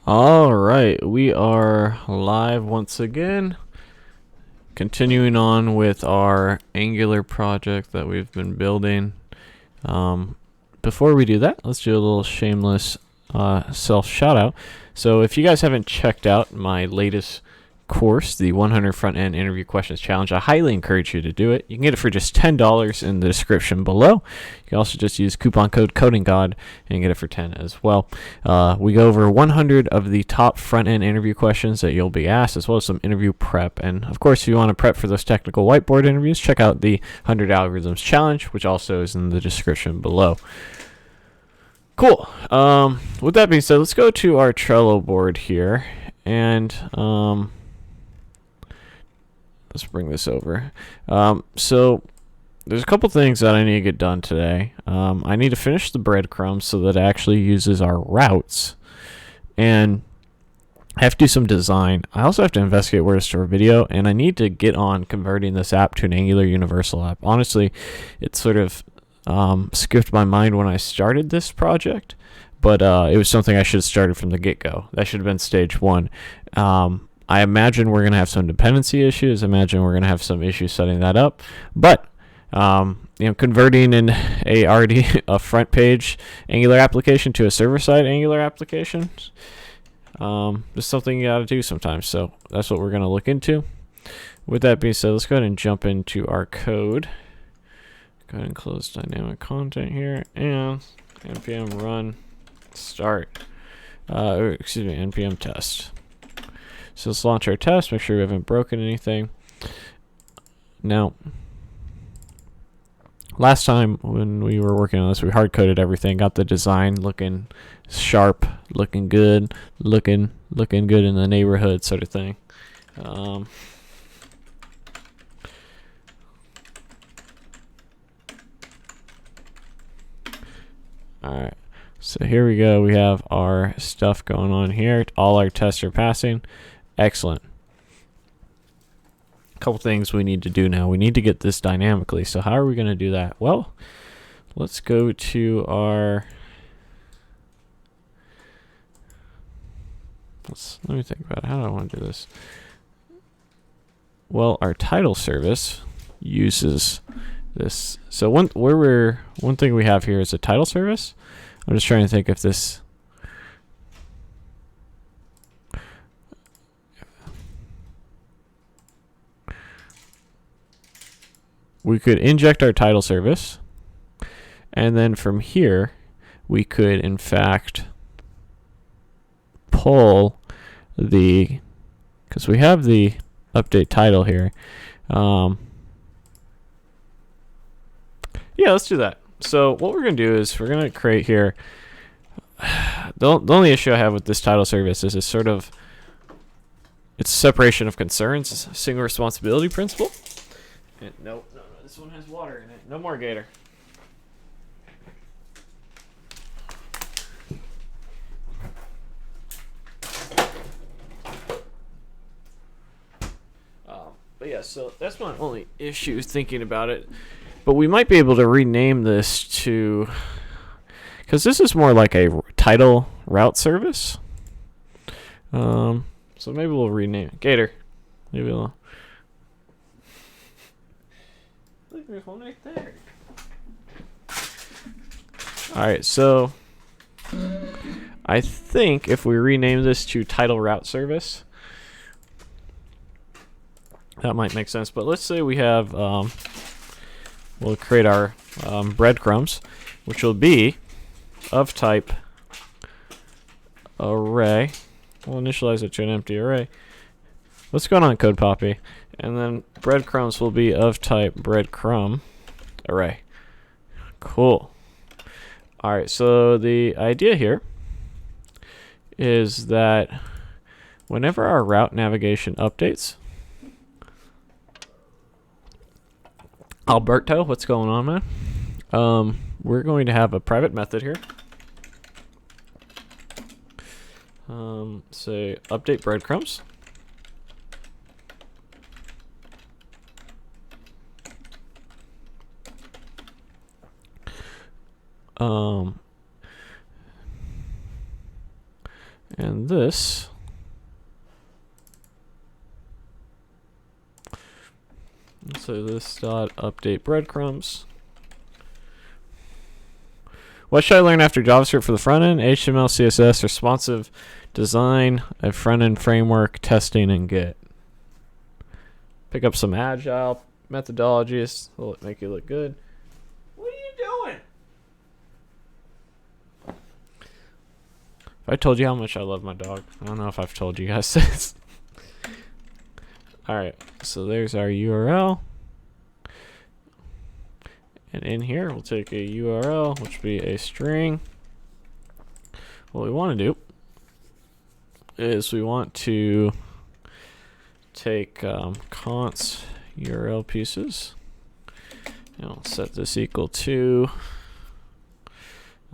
All right, we are live once again, continuing on with our Angular project that we've been building. Before we do that, let's do a little shameless self shout out. So if you guys haven't checked out my latest course, the 100 front-end interview questions challenge, I highly encourage you to do it. You can get it for just $10 in the description below. You can also just use coupon code CodingGod and get it for 10 as well. We go over 100 of the top front-end interview questions that you'll be asked, as well as some interview prep. And of course, if you want to prep for those technical whiteboard interviews, check out the 100 algorithms challenge, which also is in the description below. Cool. With that being said, let's go to our Trello board here, and let's bring this over. So there's a couple things that I need to get done today. I need to finish the breadcrumbs so that it actually uses our routes, and I have to do some design. I also have to investigate where to store video, and I need to get on converting this app to an Angular Universal app. Honestly, it sort of skipped my mind when I started this project, but it was something I should have started from the get-go. That should have been stage one. I imagine we're going to have some dependency issues. I imagine we're going to have some issues setting that up. But, converting a front page Angular application to a server-side Angular application is something you got to do sometimes. So that's what we're going to look into. With that being said, let's go ahead and jump into our code. Go ahead and close dynamic content here, and npm run start. Npm test. So let's launch our test, make sure we haven't broken anything. Now, last time when we were working on this, we hard-coded everything, got the design looking sharp, looking good, looking good in the neighborhood sort of thing. Alright, so here we go. We have our stuff going on here. All our tests are passing. Excellent. A couple things we need to do now. We need to get this dynamically. So how are we going to do that? Well, let's go to our... let me think about it. How do I want to do this? Well, our title service uses this. So one thing we have here is a title service. I'm just trying to think if this... we could inject our title service, and then from here we could in fact pull the, because we have the update title here. Yeah, let's do that. So what we're going to do is we're going to create here, the only issue I have with this title service is it's sort of, it's separation of concerns, it's a single responsibility principle. And no, this one has water in it. No more Gator. But yeah, so that's my only issue thinking about it. But we might be able to rename this to, because this is more like a title route service. So maybe we'll rename it Gator. Maybe we'll. Look, there's one right there. All right, so I think if we rename this to title route service, that might make sense. But let's say we have, we'll create our breadcrumbs, which will be of type array. We'll initialize it to an empty array. What's going on, Code Poppy? And then breadcrumbs will be of type breadcrumb array. Cool. All right, so the idea here is that whenever our route navigation updates, Alberto, what's going on, man? We're going to have a private method here. Say update breadcrumbs. And this so this dot update breadcrumbs. What should I learn after JavaScript for the front end? HTML, CSS, responsive design, a front end framework, testing, and Git. Pick up some agile methodologies. Will it make you look good? What are you doing? If I told you how much I love my dog, I don't know if I've told you guys this. Alright, so there's our URL. And in here, we'll take a URL, which will be a string. What we want to do is we want to take const URL pieces, and we'll set this equal to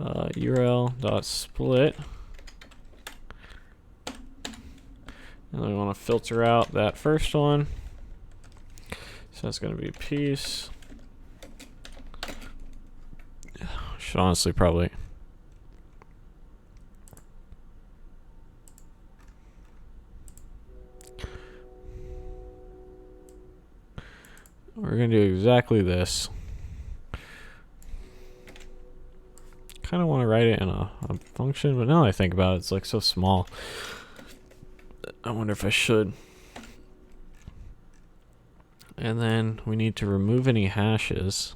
URL.split. And then we want to filter out that first one. So that's going to be a piece. Should honestly probably. We're going to do exactly this. Kind of want to write it in a function, but now that I think about it, it's like so small. I wonder if I should. And then we need to remove any hashes.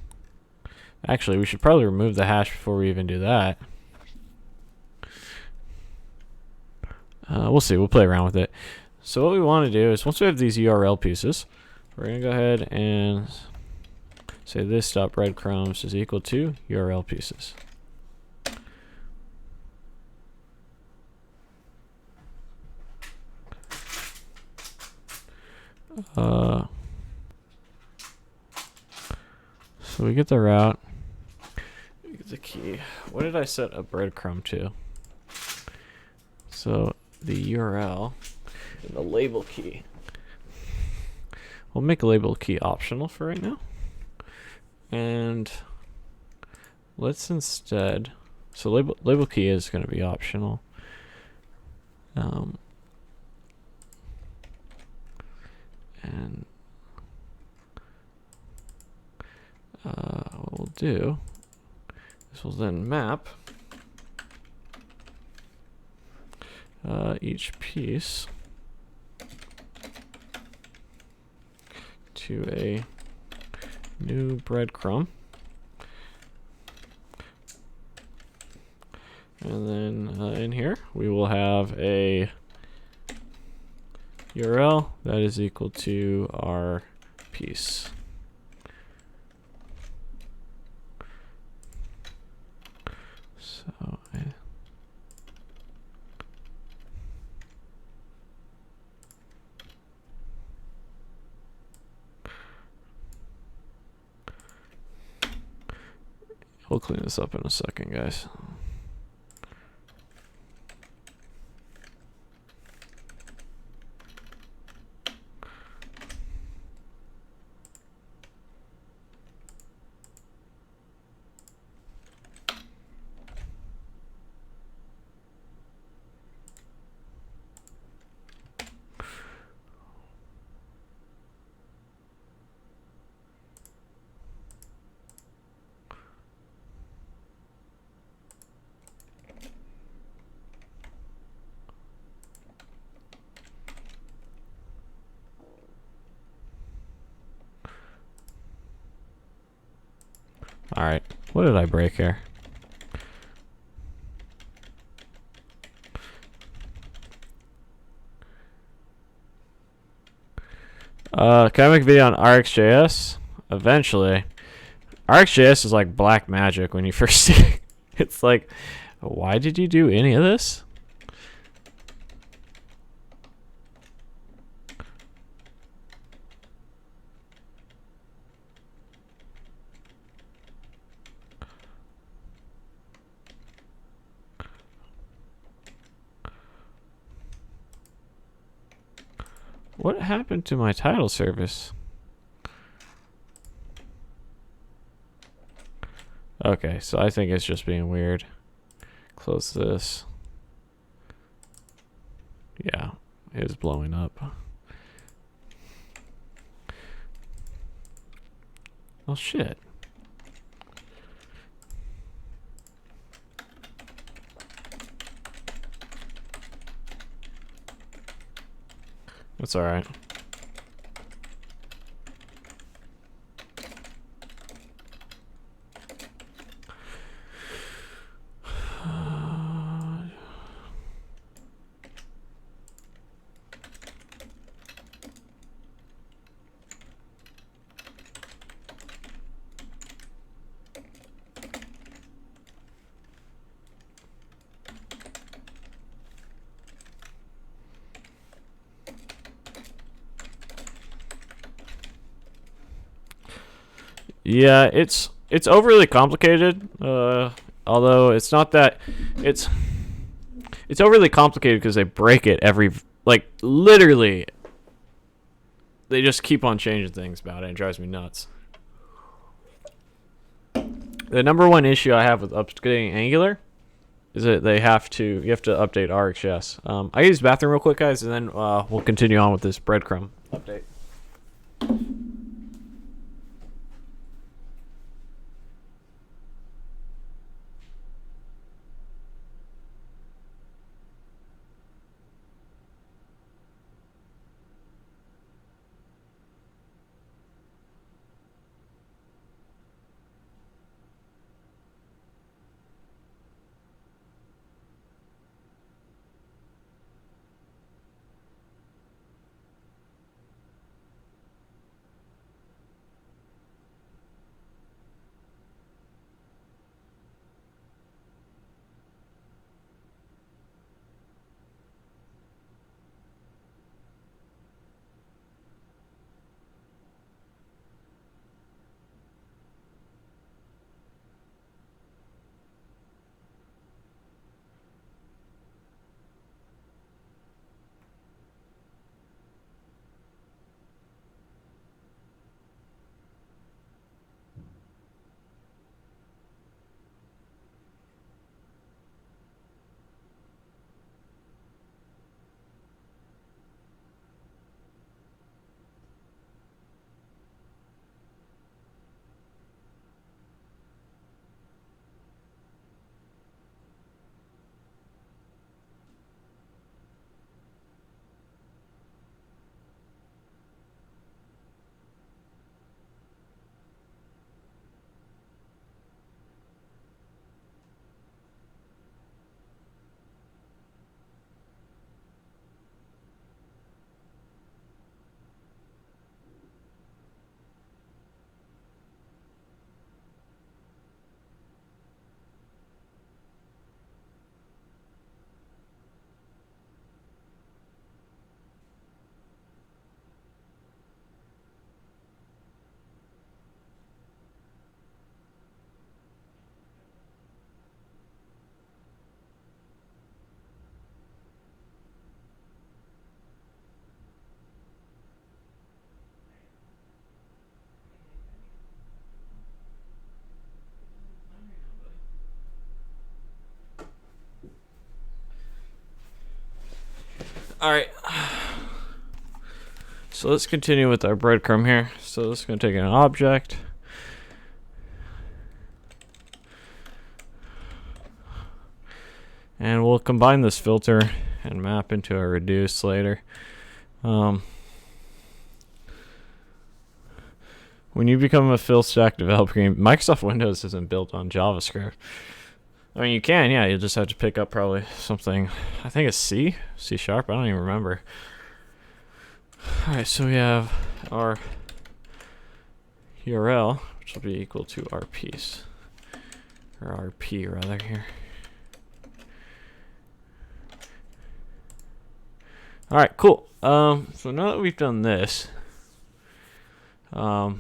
Actually, we should probably remove the hash before we even do that. We'll see. We'll play around with it. So what we want to do is once we have these URL pieces, we're going to go ahead and say this dot breadcrumbs is equal to URL pieces. So we get the route, we get the key. What did I set a breadcrumb to? So the URL and the label key. We'll make a label key optional for right now. And let's instead, so label key is going to be optional. And what we'll do is we'll then map each piece to a new breadcrumb. And then in here we will have a URL that is equal to our piece. So we'll clean this up in a second, guys. All right, what did I break here? Can I make a video on RxJS? Eventually. RxJS is like black magic when you first see it. It's like, why did you do any of this? What happened to my title service? Okay, so I think it's just being weird. Close this. Yeah, it is blowing up. Oh shit. That's alright. Yeah, it's overly complicated. Although it's not that it's overly complicated because they break it every, like, literally. They just keep on changing things about it. It drives me nuts. The number one issue I have with updating Angular is that you have to update RxJS. I use the bathroom real quick, guys, and then we'll continue on with this breadcrumb update. All right. So let's continue with our breadcrumb here. So this is going to take an object. And we'll combine this filter and map into a reduce later. When you become a full stack developer, Microsoft Windows isn't built on JavaScript. I mean, you can, yeah. You just have to pick up probably something. I think it's C Sharp. I don't even remember. All right, so we have our URL, which will be equal to our piece, or RP rather here. All right, cool. So now that we've done this, what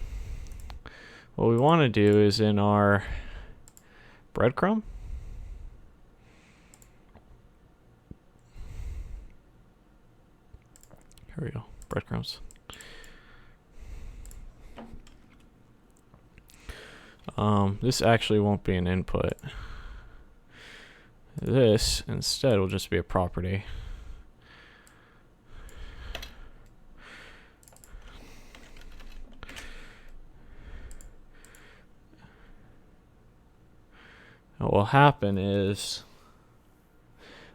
we want to do is in our breadcrumb. Here we go, breadcrumbs. This actually won't be an input. This instead will just be a property. what will happen is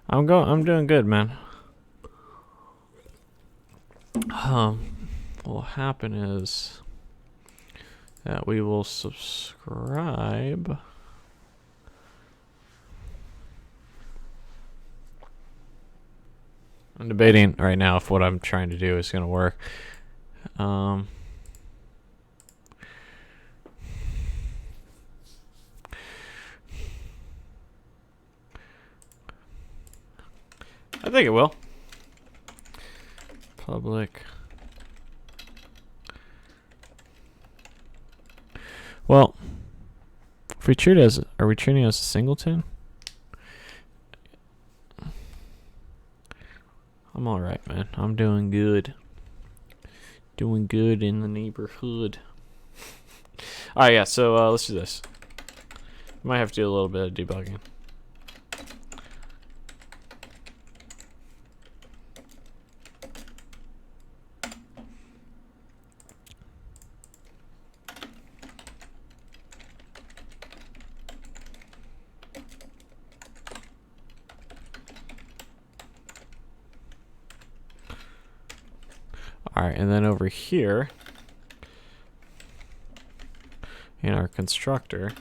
I'm doing good, man. What will happen is that we will subscribe. I'm debating right now if what I'm trying to do is going to work. I think it will. Public. Well, if we treat it as, are we treating it as a singleton? I'm alright, man. I'm doing good. Doing good in the neighborhood. Alright, yeah, so let's do this. Might have to do a little bit of debugging. Alright, and then over here in our constructor,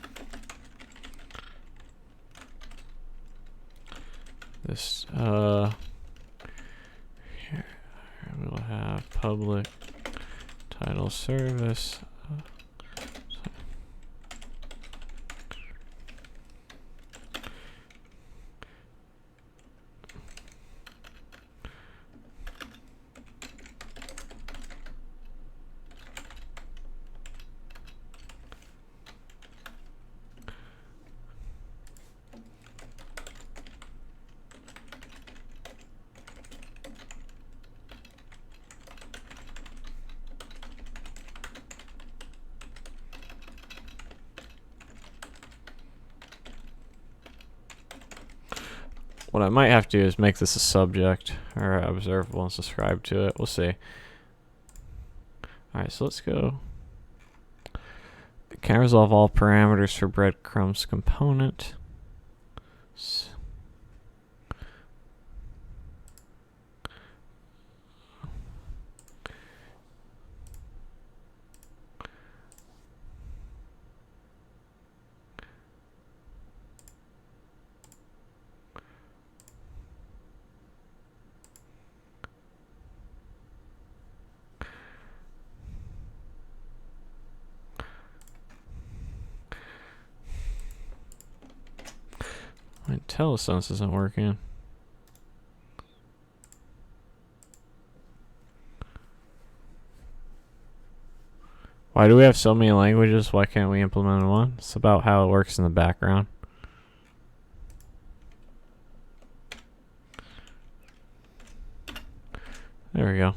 this here we'll have public title service. What I might have to do is make this a subject or observable and subscribe to it. We'll see. Alright, so let's go. Can resolve all parameters for breadcrumbs component. My IntelliSense isn't working. Why do we have so many languages? Why can't we implement one? It's about how it works in the background. There we go.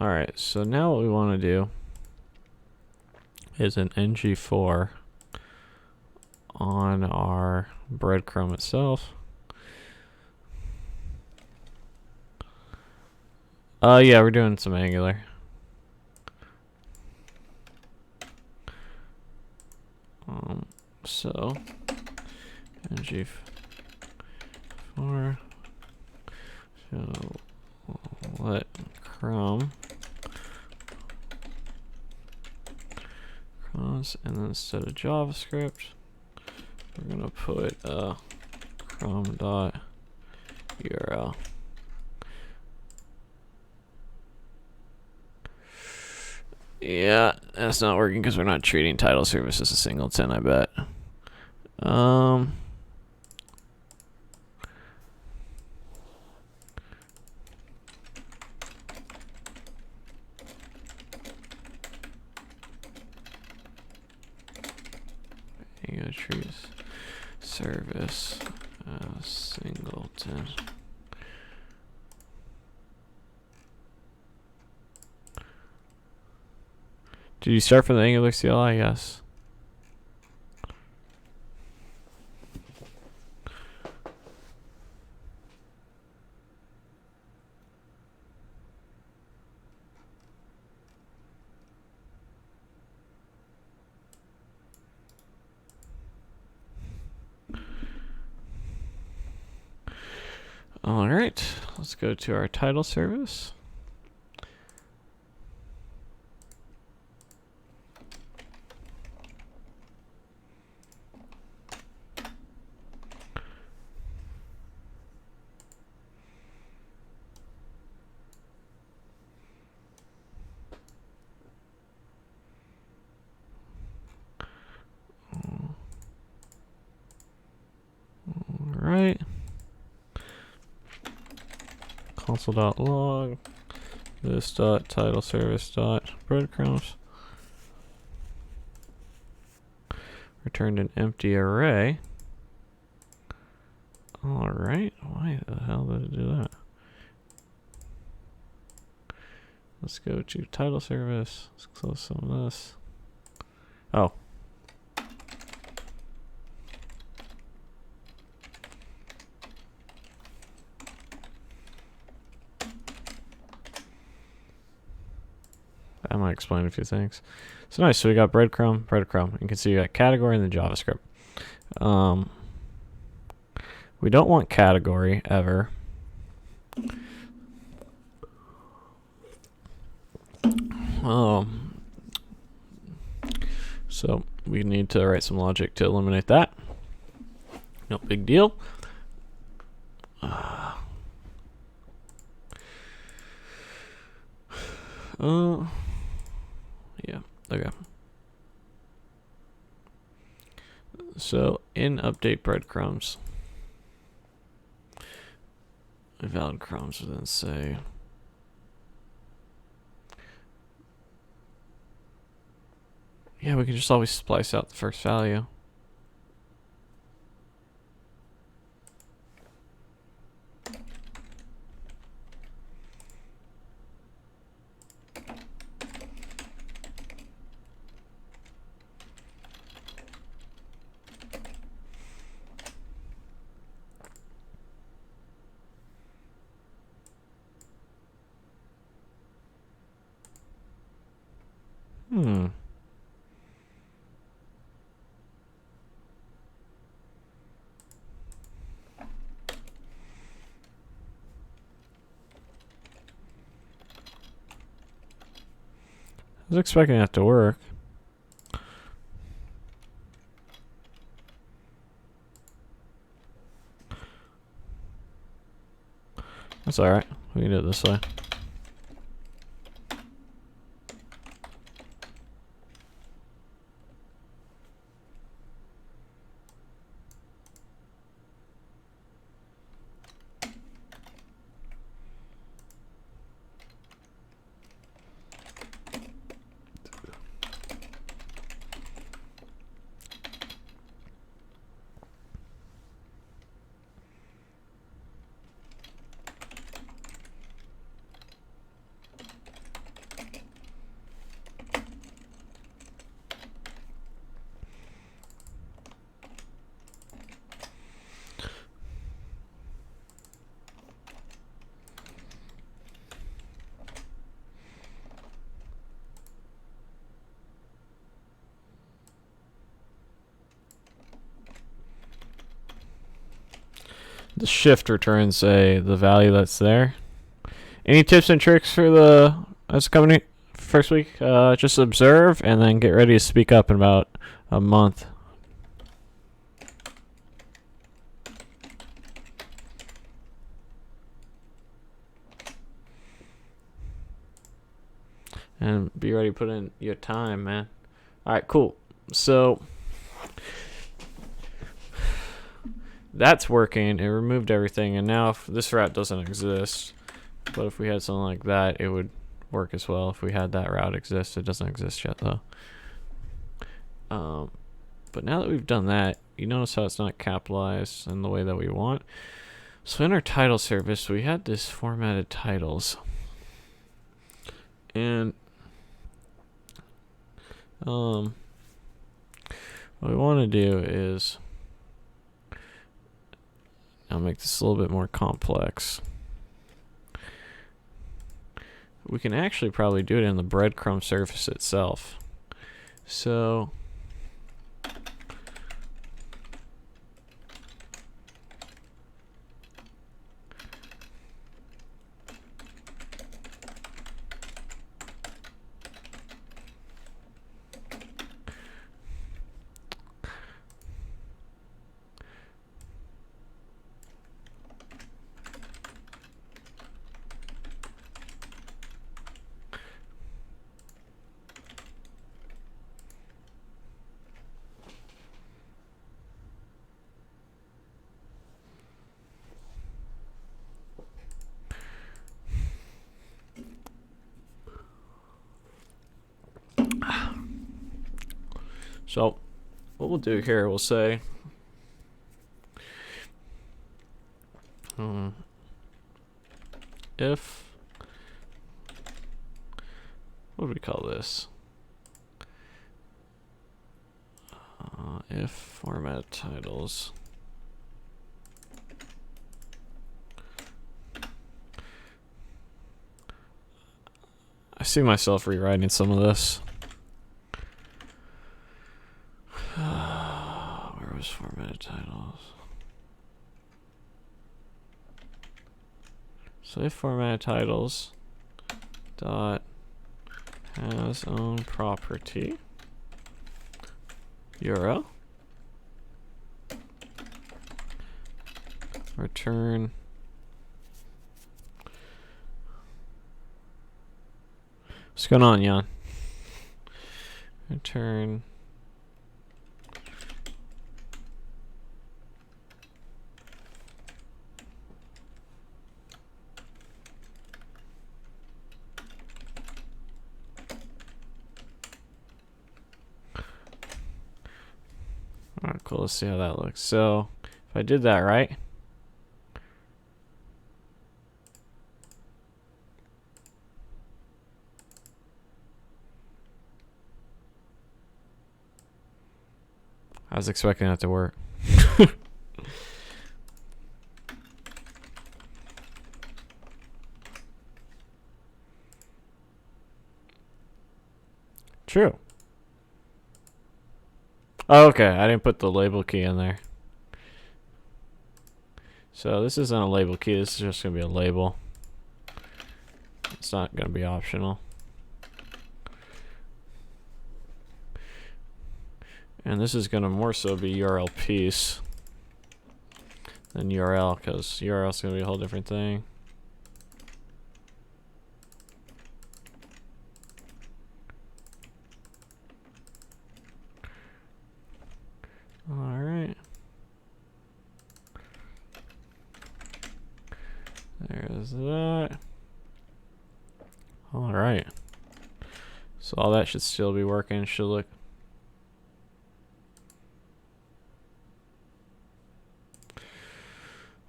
Alright, so now what we want to do is an ng4 on our breadcrumb itself. Yeah, we're doing some Angular. So ng4 so let crumb crumbs, and then instead of JavaScript, we're gonna put crumb dot URL. Yeah, that's not working because we're not treating title service as a singleton, I bet. entries service singleton. Did you start from the Angular CLI? Yes. All right, let's go to our title service. All right. Console.log this dot title service dot breadcrumbs returned an empty array. All right, why the hell did it do that? Let's go to title service. Let's close some of this. Oh. That might explain a few things. So nice. So we got breadcrumb, breadcrumb. You can see you got category and then JavaScript. We don't want category ever. So we need to write some logic to eliminate that. No big deal. Yeah, okay. So in update breadcrumbs, valid crumbs would then say yeah, we can just always splice out the first value. I was expecting that to work. That's alright. We can do it this way. The shift returns the value that's there. Any tips and tricks for the as a company first week? Just observe and then get ready to speak up in about a month. And be ready to put in your time, man. All right, cool. So that's working. It removed everything, and now if this route doesn't exist, but if we had something like that, it would work as well. If we had that route exist, it doesn't exist yet though. But now that we've done that, you notice how it's not capitalized in the way that we want. So in our title service, we had this formatted titles. And what we want to do is now make this a little bit more complex. We can actually probably do it in the breadcrumb surface itself. So So what we'll do here, we'll say if, what do we call this? If format titles I see myself rewriting some of this. Where was formatted titles? So if formatted titles dot has own property URL return what's going on, Jan? Return alright, cool, let's see how that looks. So if I did that right, I was expecting that to work. True. Oh, okay, I didn't put the label key in there. So this isn't a label key, this is just going to be a label. It's not going to be optional. And this is going to more so be URL piece than URL, because URL is going to be a whole different thing. Alright. There's that. Alright. So all that should still be working. Should look.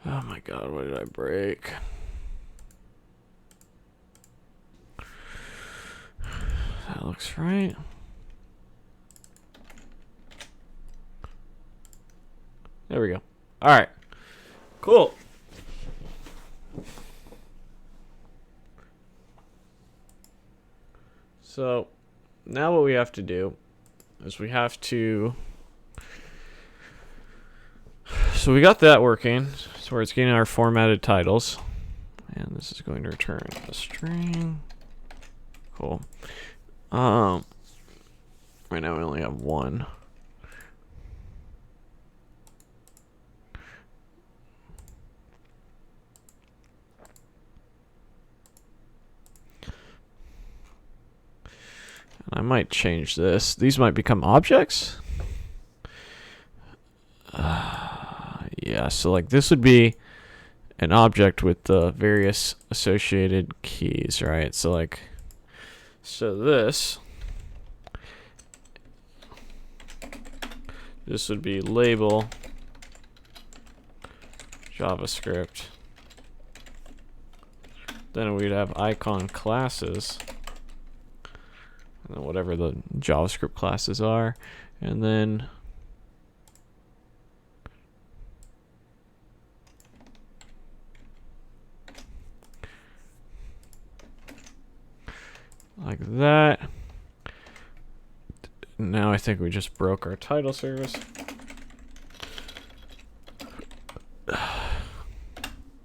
Oh my god, what did I break? That looks right. There we go. Alright. Cool. So now what we have to do is we have to, so we got that working. So it's getting our formatted titles, and this is going to return a string. Cool. Right now we only have one. I might change this. These might become objects. Yeah, so like this would be an object with the various associated keys, right? So like, so this This would be label JavaScript. Then we'd have icon classes, and then whatever the JavaScript classes are, and then like that. Now I think we just broke our title service.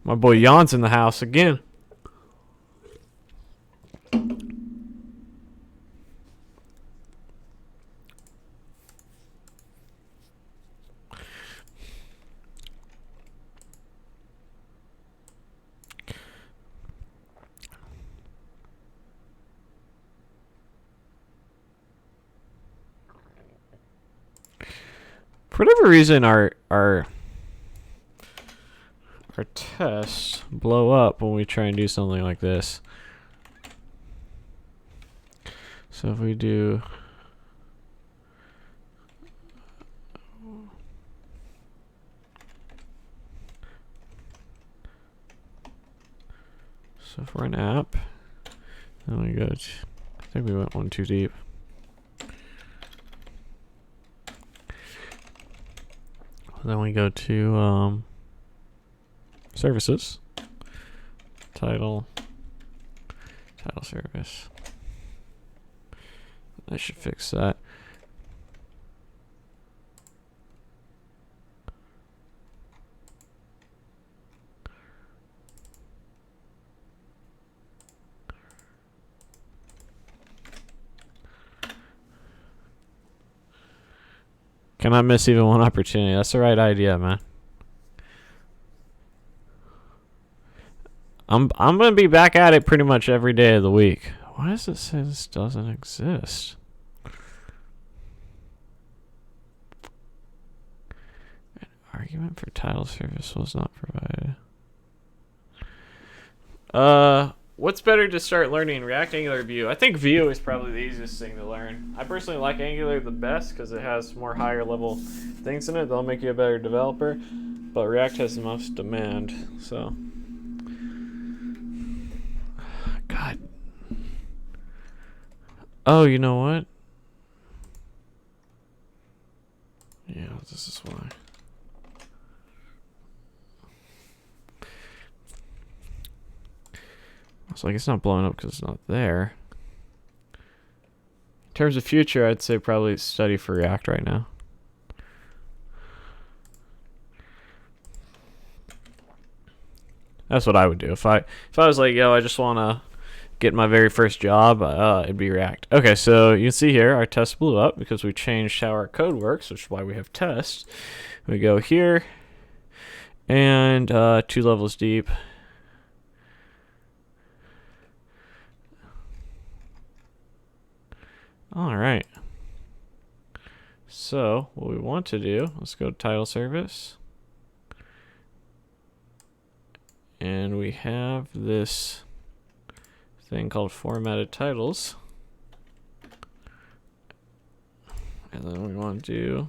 My boy Jan's in the house again. For whatever reason, our tests blow up when we try and do something like this. So if we do for an app, then we go to, I think we went one too deep. Then we go to services, title service. I should fix that. Cannot miss even one opportunity. That's the right idea, man. I'm gonna be back at it pretty much every day of the week. Why does it say this doesn't exist? An argument for title service was not provided. What's better to start learning, React, Angular, Vue? I think Vue is probably the easiest thing to learn. I personally like Angular the best because it has more higher level things in it. They'll make you a better developer, but React has the most demand. So, God. Oh, you know what? Yeah, this is why. It's like it's not blowing up because it's not there. In terms of future, I'd say probably study for React right now. That's what I would do if I was like, yo, I just want to get my very first job. It'd be React. Okay, so you can see here our test blew up because we changed how our code works, which is why we have tests. We go here and 2 levels deep. All right. So what we want to do, let's go to title service. And we have this thing called formatted titles. And then we want to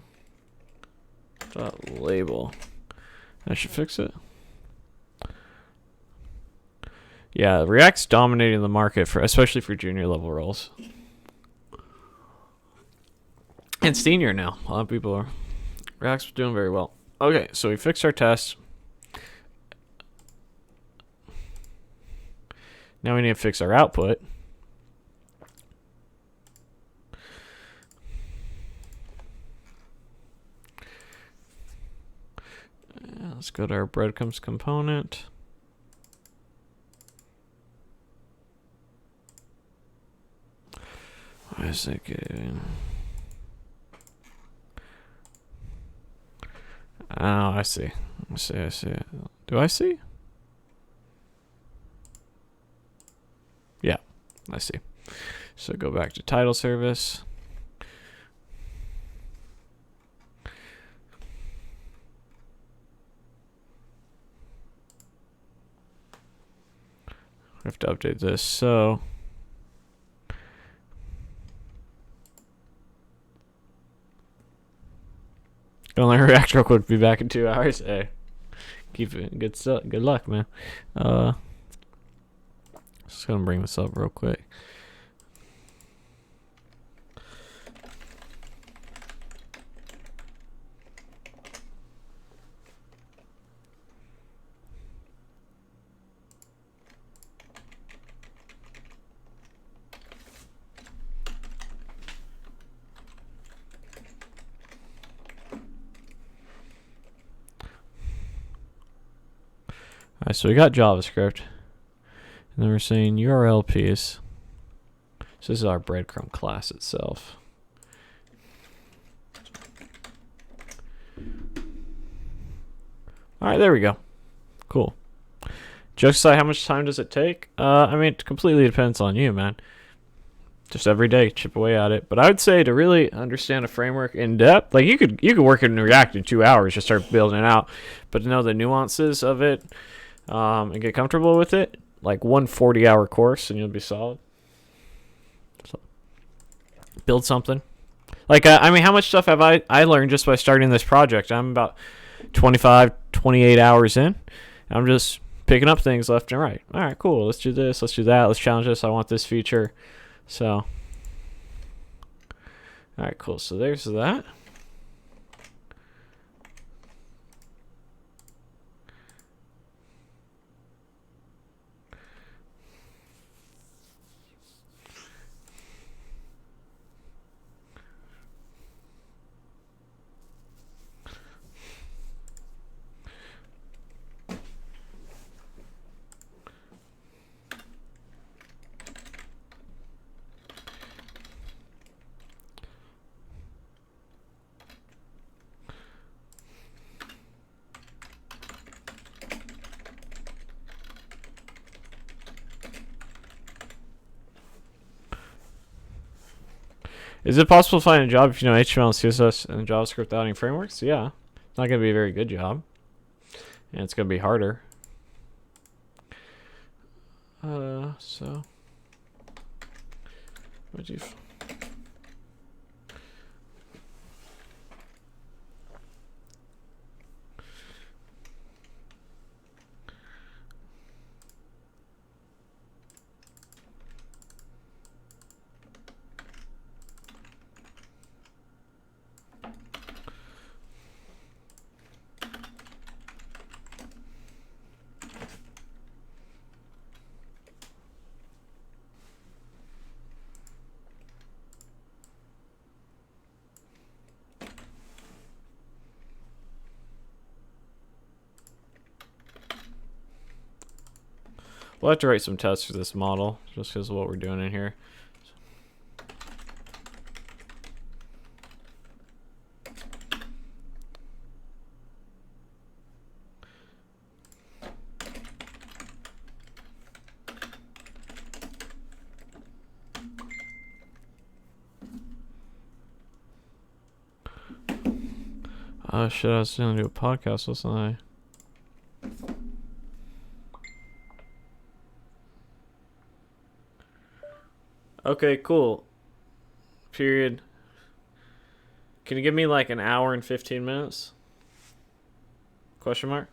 do .label. That should fix it. Yeah, React's dominating the market for, especially for junior level roles. And senior now. A lot of people are. React's doing very well. Okay, so we fixed our test. Now we need to fix our output. Let's go to our breadcrumbs component. Why is it getting... Oh, I see. I see. Do I see? Yeah, I see. So go back to title service. I have to update this. So Gonna learn React real quick. Be back in 2 hours. Hey, keep it. Good stuff. Good luck, man. Just gonna bring this up real quick. Alright, so we got JavaScript. And then we're saying URL piece. So this is our breadcrumb class itself. Alright, there we go. Cool. Jokes aside, how much time does it take? I mean, it completely depends on you, man. Just every day, chip away at it. But I would say to really understand a framework in depth, like you could work in React in 2 hours, just start building it out. But to know the nuances of it and get comfortable with it, like 140-hour course, and you'll be solid. So, build something. Like I mean, how much stuff have I learned just by starting this project? I'm about 25, 28 hours in. I'm just picking up things left and right. All right, cool. Let's do this. Let's do that. Let's challenge this. I want this feature. So, all right, cool. So there's that. Is it possible to find a job if you know HTML and CSS and JavaScript without any frameworks? Yeah. It's not going to be a very good job. And it's going to be harder. So. What do you... We'll have to write some tests for this model, just because of what we're doing in here. Oh shit, I was gonna do a podcast, wasn't I? Okay, cool. Period. Can you give me like an hour and 15 minutes? Question mark?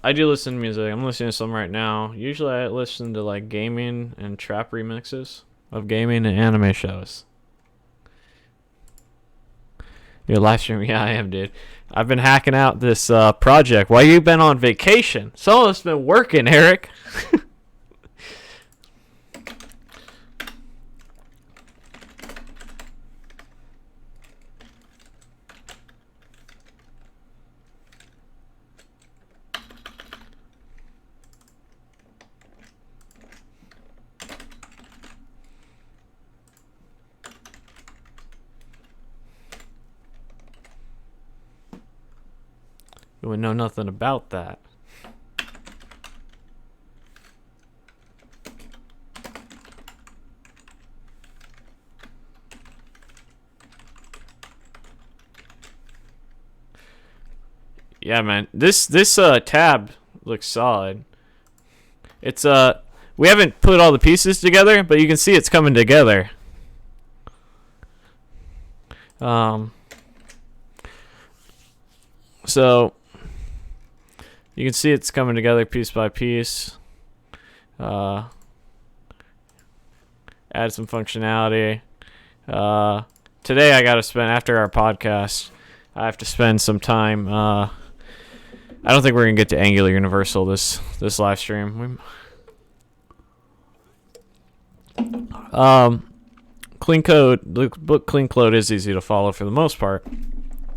I do listen to music. I'm listening to some right now. Usually I listen to like gaming and trap remixes of gaming and anime shows. You're live streaming? Yeah, I am, dude. I've been hacking out this project while you've been on vacation. Some of us been working, Eric. You would know nothing about that. Yeah, man. This tab looks solid. It's we haven't put all the pieces together, but you can see it's coming together. So you can see it's coming together piece by piece. Add some functionality. Today I got to spend, after our podcast, I have to spend some time. I don't think we're gonna get to Angular Universal this live stream. Clean code. The book Clean Code is easy to follow for the most part,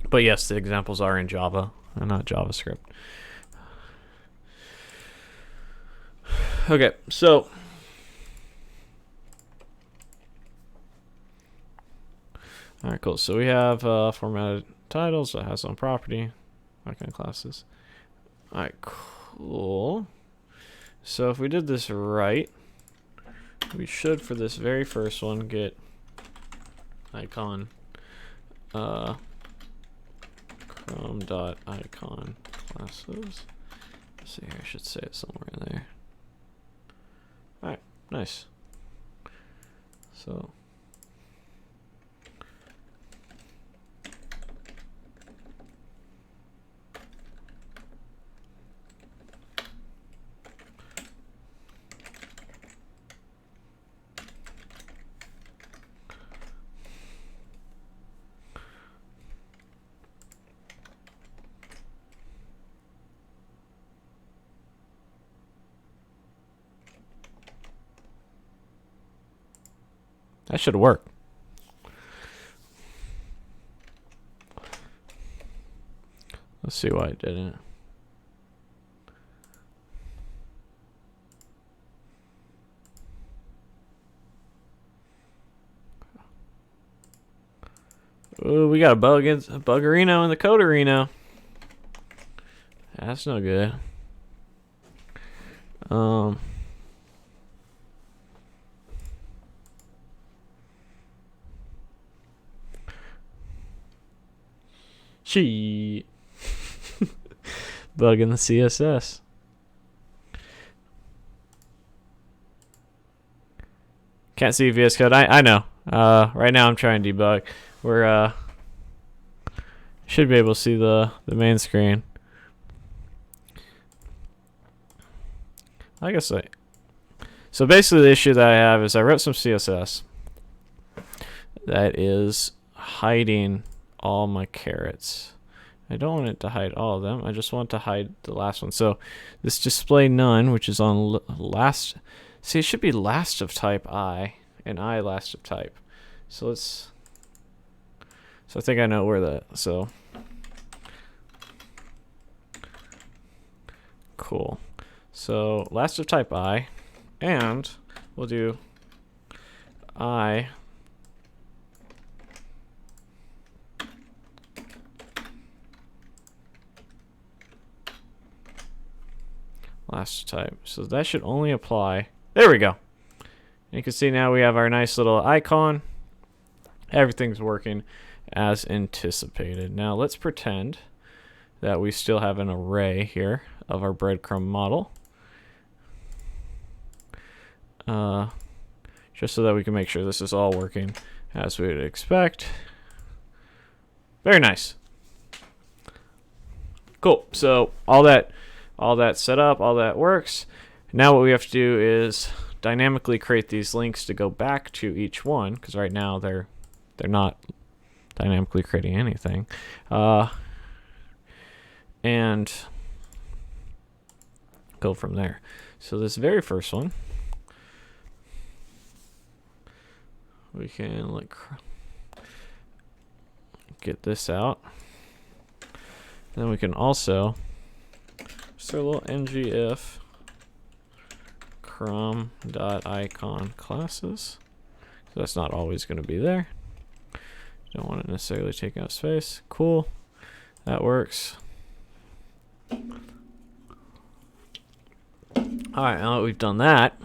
but yes, the examples are in Java and not JavaScript. Okay, so all right, cool. So we have formatted titles that has some property, that kind of classes. All right, cool. So if we did this right, we should, for this very first one, get icon chrome.icon classes. Let's see here, I should say it somewhere in there. All right, nice. So that should work. Let's see why it didn't. Ooh, we got a buggerino in the coderino. That's no good. Bug in the CSS. Can't see VS Code. I know. Right now I'm trying to debug. We're should be able to see the main screen. I guess so basically the issue that I have is I wrote some CSS that is hiding all my carrots. I don't want it to hide all of them. I just want to hide the last one. So this display none, which is on last. See, it should be last of type I and I last of type. So let's. So I think I know where that. So cool. So last of type I, and we'll do I. Last type. So that should only apply. There we go. You can see now we have our nice little icon. Everything's working as anticipated. Now let's pretend that we still have an array here of our breadcrumb model. Just so that we can make sure this is all working as we would expect. Very nice. Cool. So all that set up, all that works. Now what we have to do is dynamically create these links to go back to each one, because right now they're not dynamically creating anything. And go from there. So this very first one, we can like get this out. And then we can also so a little ngIf chrome.icon classes. So that's not always going to be there. Don't want to necessarily take out space. Cool. That works. Alright, now that we've done that,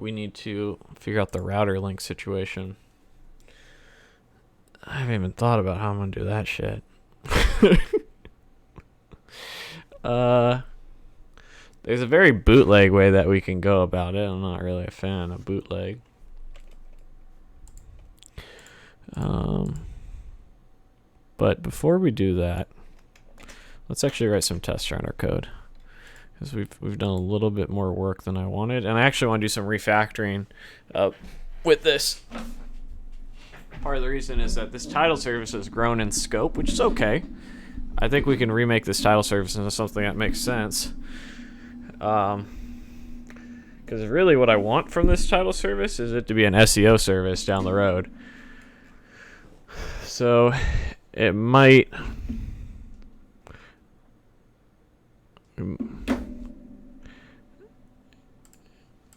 we need to figure out the router link situation. I haven't even thought about how I'm gonna do that shit. There's a very bootleg way that we can go about it. I'm not really a fan of bootleg. But before we do that, let's actually write some tests around our code, because we've done a little bit more work than I wanted, and I actually want to do some refactoring with this. Part of the reason is that this title service has grown in scope, which is okay. I think we can remake this title service into something that makes sense. Because really what I want from this title service is it to be an SEO service down the road. So it might...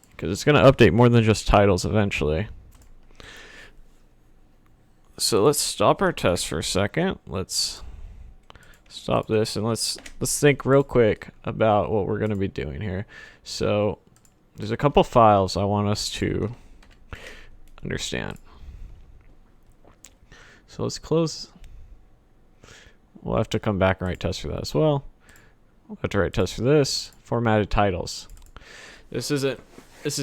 because it's going to update more than just titles eventually. So let's stop our test for a second. Let's stop this and let's think real quick about what we're going to be doing here. So there's a couple files I want us to understand. So let's close. We'll have to come back and write tests for that as well. We'll have to write tests for this. Formatted titles. This is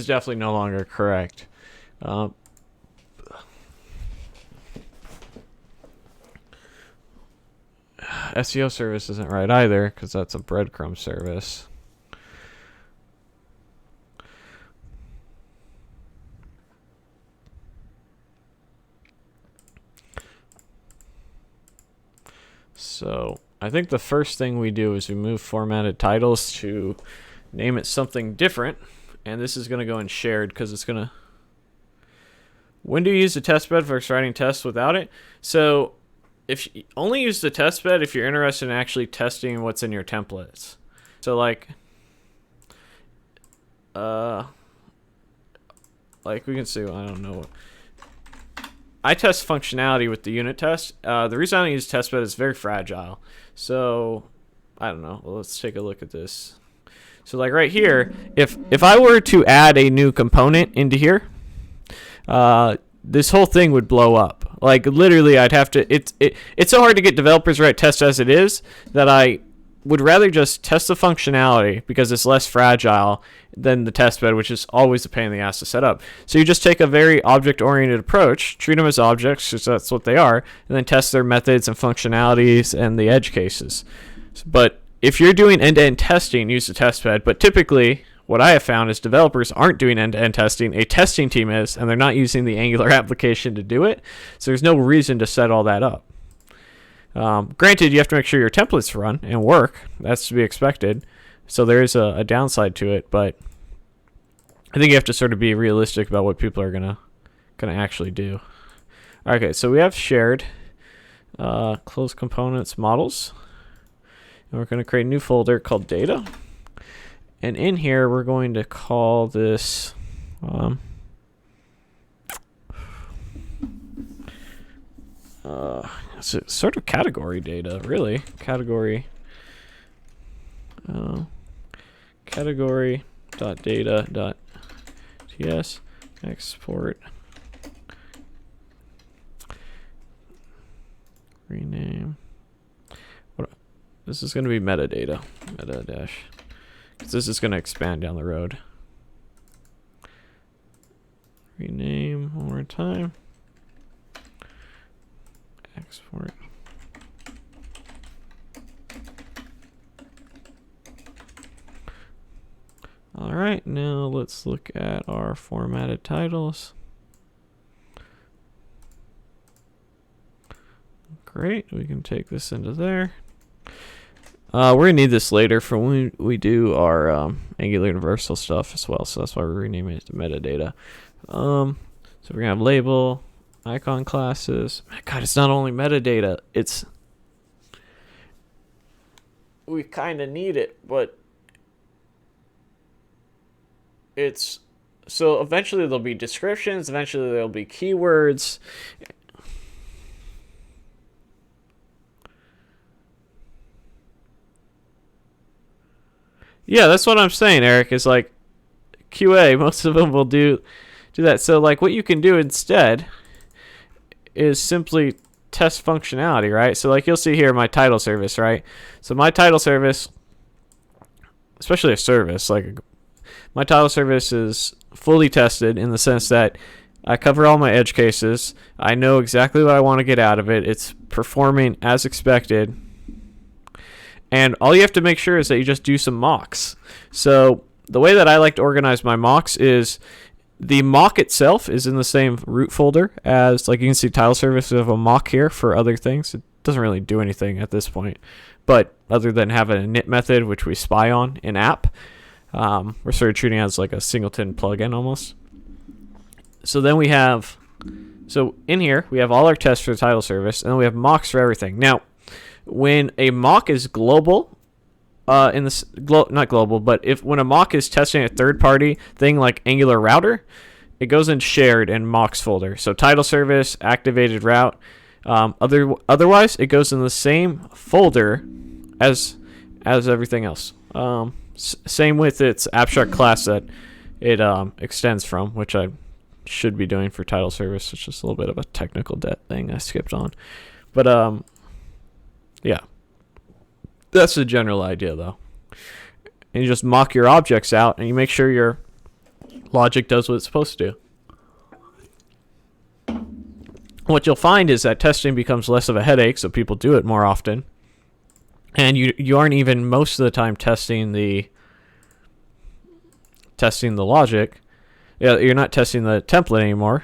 definitely no longer correct. SEO service isn't right either, because that's a breadcrumb service. So I think the first thing we do is we move formatted titles to name it something different, and this is going to go in shared because it's going to... When do you use the test bed versus writing tests without it? So if you only use the test bed if you're interested in actually testing what's in your templates. So like we can see, I don't know. I test functionality with the unit test. The reason I don't use test bed is very fragile. So I don't know. Well, let's take a look at this. So like right here, if I were to add a new component into here, this whole thing would blow up. Like literally, I'd have to. It's so hard to get developers to write tests as it is that I would rather just test the functionality because it's less fragile than the test bed, which is always a pain in the ass to set up. So you just take a very object-oriented approach, treat them as objects, because that's what they are, and then test their methods and functionalities and the edge cases. But if you're doing end-to-end testing, use the test bed. But typically, what I have found is developers aren't doing end-to-end testing. A testing team is, and they're not using the Angular application to do it. So there's no reason to set all that up. Granted, you have to make sure your templates run and work. That's to be expected. So there is a downside to it, but I think you have to sort of be realistic about what people are gonna actually do. Okay, so we have shared, close components, models, and we're gonna create a new folder called data. And in here, we're going to call this it's sort of category data, really. Category category.data.ts export rename. This is going to be metadata. Meta dash. Because this is going to expand down the road. Rename one more time. Export. All right, now let's look at our formatted titles. Great, we can take this into there. We're gonna need this later for when we do our Angular Universal stuff as well, so that's why we're renaming it to metadata. So we're gonna have label, icon classes. God, it's not only metadata, it's... We kind of need it, but it's... So eventually there'll be descriptions, eventually there'll be keywords. Yeah, that's what I'm saying, Eric, is like QA, most of them will do that. So like what you can do instead is simply test functionality, right? So like you'll see here my title service, right? So my title service, especially a service, like my title service is fully tested in the sense that I cover all my edge cases. I know exactly what I want to get out of it. It's performing as expected. And all you have to make sure is that you just do some mocks. So the way that I like to organize my mocks is the mock itself is in the same root folder as, like you can see title service, we have a mock here for other things. It doesn't really do anything at this point, but other than having a init method, which we spy on in app, we're sort of treating it as like a singleton plugin almost. So then we have, so in here, we have all our tests for the title service, and then we have mocks for everything. Now, when a mock is global, in this not global, but when a mock is testing a third-party thing like Angular router, it goes in shared in mocks folder. So title service, activated route. Otherwise, it goes in the same folder as everything else. Same with its abstract class that it extends from, which I should be doing for title service. It's just a little bit of a technical debt thing I skipped on, but yeah. That's the general idea, though. And you just mock your objects out, and you make sure your logic does what it's supposed to do. What you'll find is that testing becomes less of a headache, so people do it more often. And you aren't even most of the time testing the logic. Yeah, you're not testing the template anymore.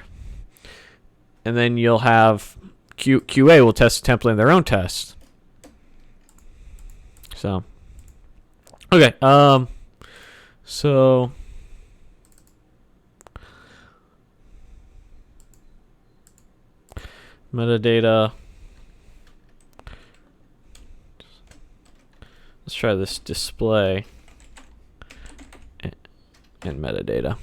And then you'll have QA will test the template in their own test. So, okay, so metadata. Let's try this display and metadata.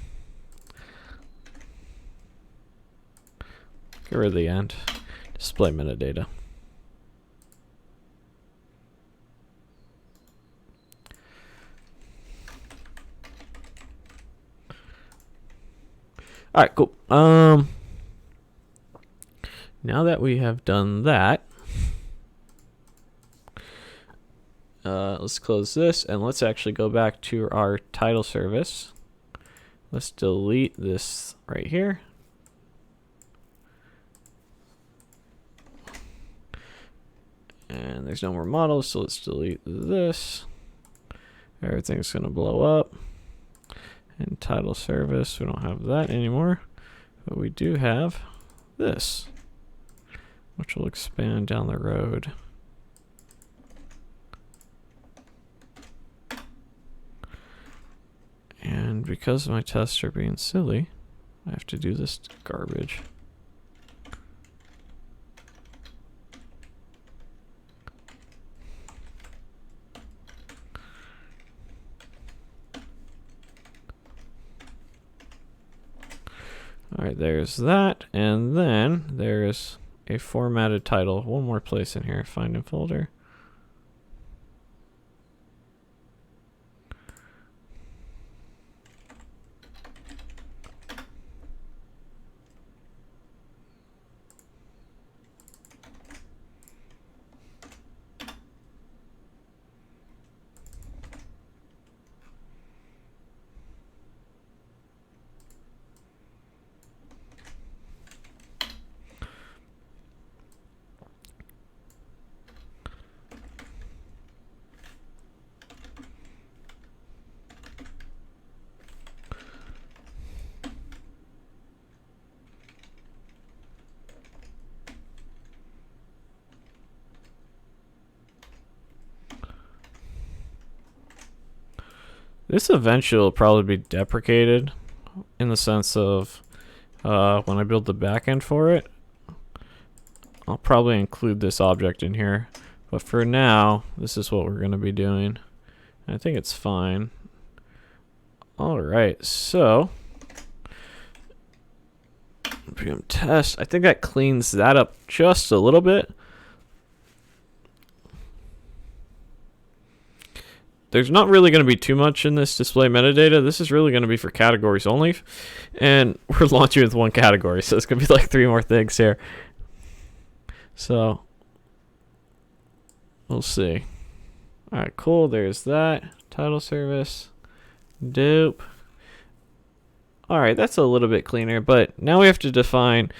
Get rid of the end. Display metadata. All right, cool. Now that we have done that, let's close this and let's actually go back to our title service. Let's delete this right here. And there's no more models, so let's delete this. Everything's gonna blow up. And title service, we don't have that anymore, but we do have this, which will expand down the road. And because my tests are being silly, I have to do this garbage. All right, there's that, and then there's a formatted title. One more place in here, find in folder. This eventually will probably be deprecated in the sense of when I build the backend for it, I'll probably include this object in here. But for now, this is what we're going to be doing. I think it's fine. All right, so npm test. I think that cleans that up just a little bit. There's not really going to be too much in this display metadata. This is really going to be for categories only. And we're launching with one category, so it's going to be like 3 more things here. So we'll see. All right, cool. There's that title service. Dope. All right, that's a little bit cleaner, but now we have to define.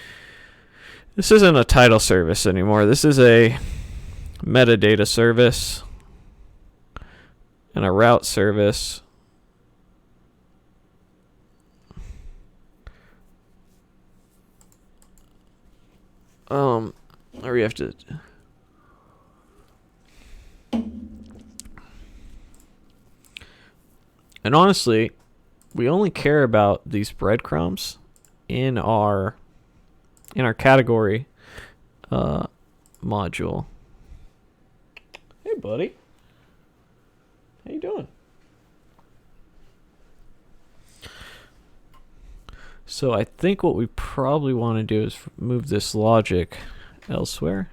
This isn't a title service anymore. This is a metadata service and a route service. Or we have to. And honestly, we only care about these breadcrumbs in our category module. Hey, buddy. How you doing? So I think what we probably want to do is move this logic elsewhere.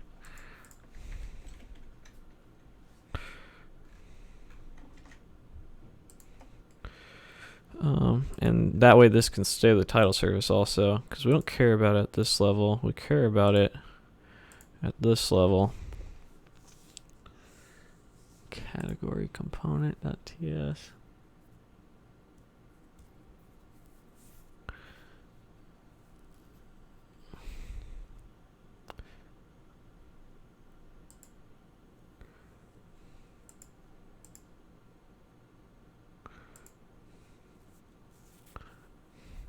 And that way this can stay the title service also, because we don't care about it at this level. We care about it at this level. Category component.ts.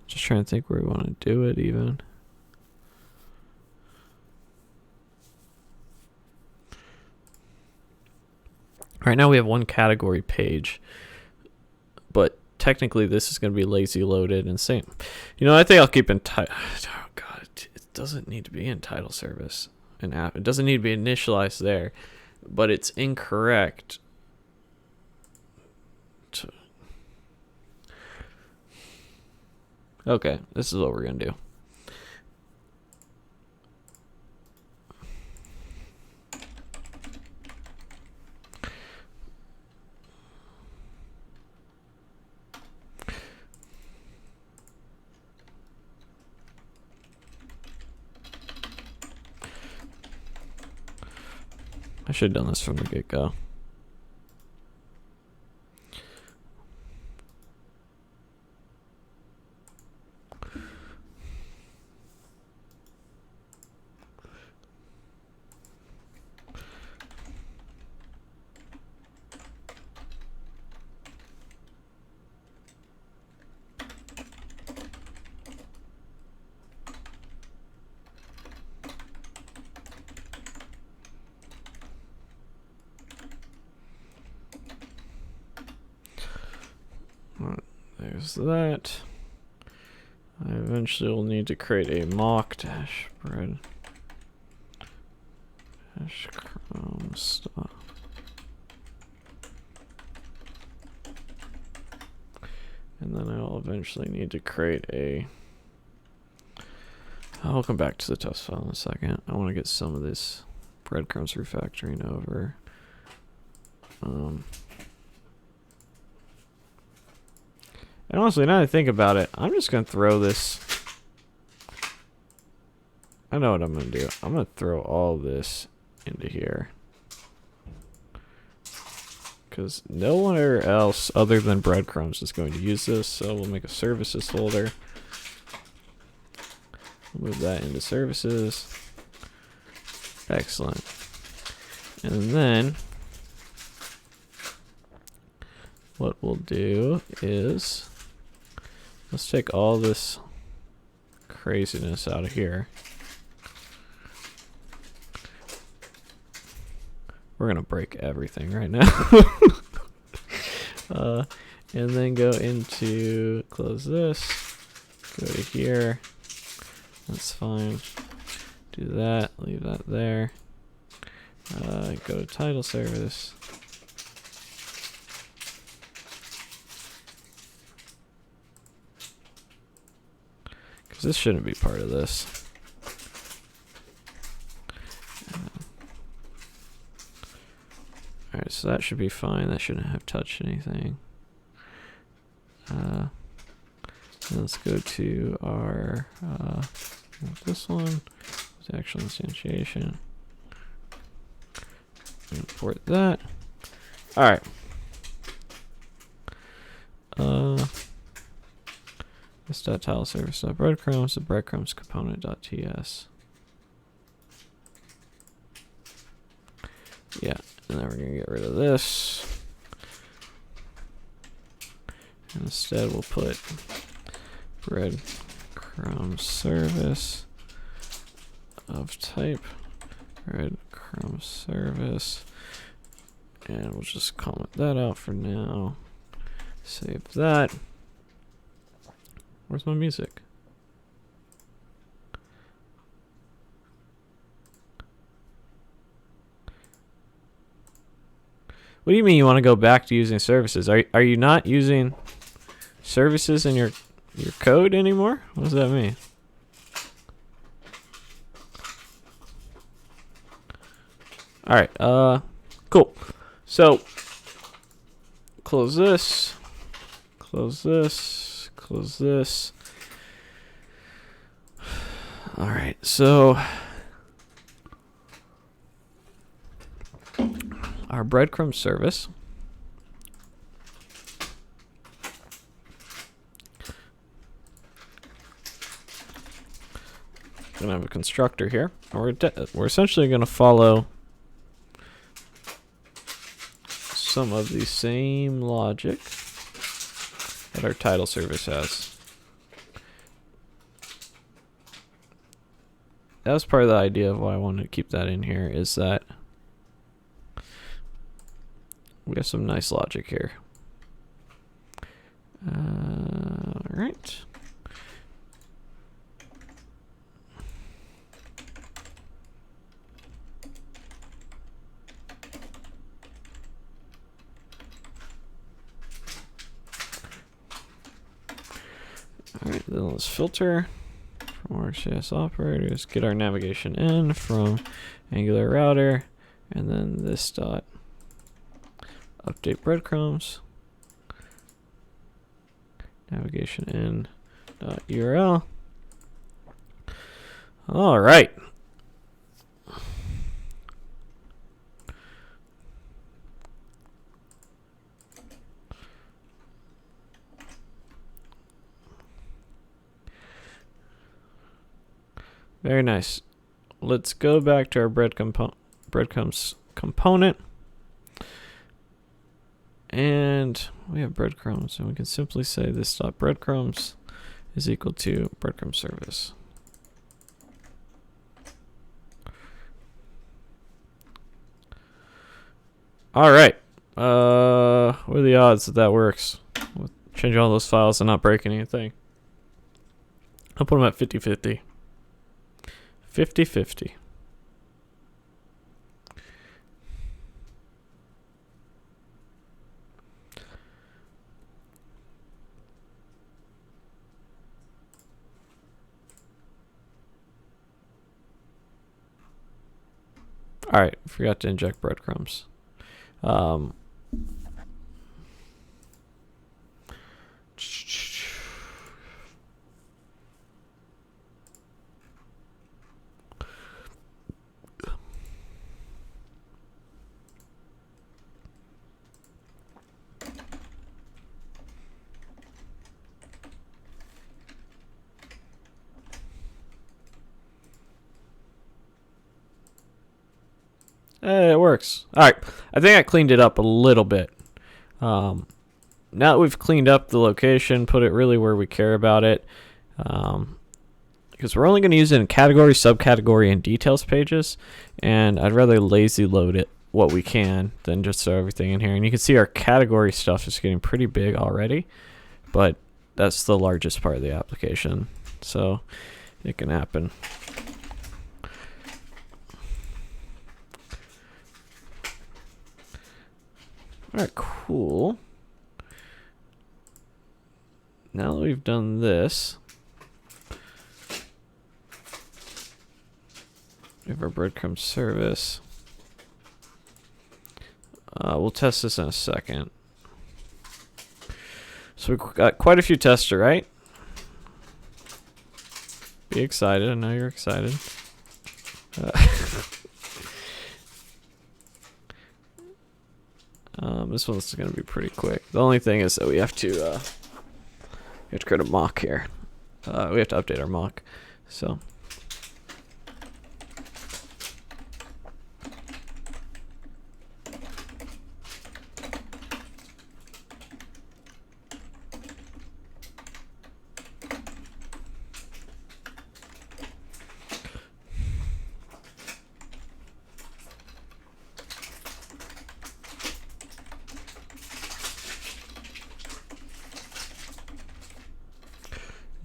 Just trying to think where we want to do it even. Right now we have one category page, but technically this is going to be lazy loaded and same. You know, I think I'll keep in title. Oh God, it doesn't need to be in title service and app. It doesn't need to be initialized there, but it's incorrect. Okay, this is what we're going to do. I should have done this from the get-go. There's that. I eventually will need to create a mock dash bread dash chrome stop. And then I'll eventually need to create a. I'll come back to the test file in a second. I want to get some of this breadcrumbs refactoring over. And honestly, now that I think about it, I'm just going to throw this. I know what I'm going to do. I'm going to throw all this into here. Because no one else other than breadcrumbs is going to use this. So we'll make a services folder. We'll move that into services. Excellent. And then what we'll do is let's take all this craziness out of here. We're gonna break everything right now. And then go into close this, go to here. That's fine. Do that, leave that there. Go to title service. Because this shouldn't be part of this. Alright, so that should be fine. That shouldn't have touched anything. Let's go to our this one. It's actual instantiation. Import that. All right. This .tile service .breadcrumbs, the breadcrumbs component.ts. Yeah, and then we're gonna get rid of this. And instead we'll put breadcrumb service of type breadcrumb service, and we'll just comment that out for now. Save that. Where's my music? What do you mean you want to go back to using services? Are you not using services in your code anymore? What does that mean? All right. Cool. So close this. Close this. Close this. All right. So our breadcrumb service gonna have a constructor here. We're essentially gonna follow some of the same logic that our title service has. That was part of the idea of why I wanted to keep that in here, is that we have some nice logic here. All right. All right, then let's filter from RCS operators, get our navigation in from Angular router, and then this dot update breadcrumbs, navigation in dot URL. All right. Very nice. Let's go back to our breadcrumbs component. And we have breadcrumbs, and we can simply say this dot breadcrumbs is equal to breadcrumb service. All right. What are the odds that works? We'll change all those files and not breaking anything. I'll put them at 50-50. 50-50. All right, forgot to inject breadcrumbs. Hey, it works. All right, I think I cleaned it up a little bit. Now that we've cleaned up the location, put it really where we care about it, because we're only going to use it in category, subcategory, and details pages, and I'd rather lazy load it what we can than just throw everything in here. And you can see our category stuff is getting pretty big already, but that's the largest part of the application, so it can happen. All right, cool. Now that we've done this, we have our breadcrumb service. We'll test this in a second. So we've got quite a few tests, right? Be excited. I know you're excited. This one's gonna be pretty quick. The only thing is that we have to create a mock here. We have to update our mock. So.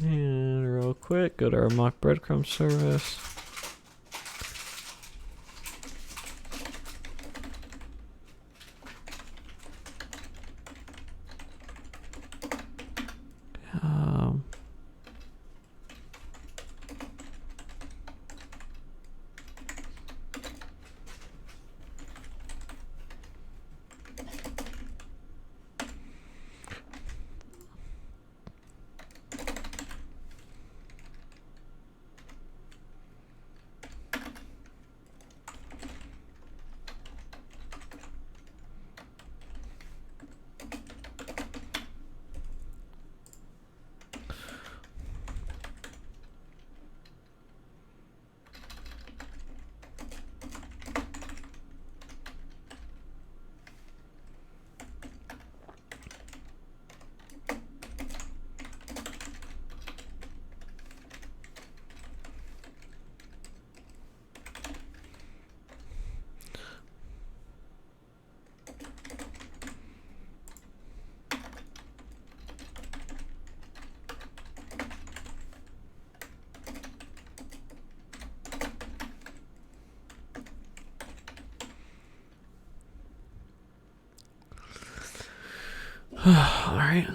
And real quick, go to our mock breadcrumb service. All right.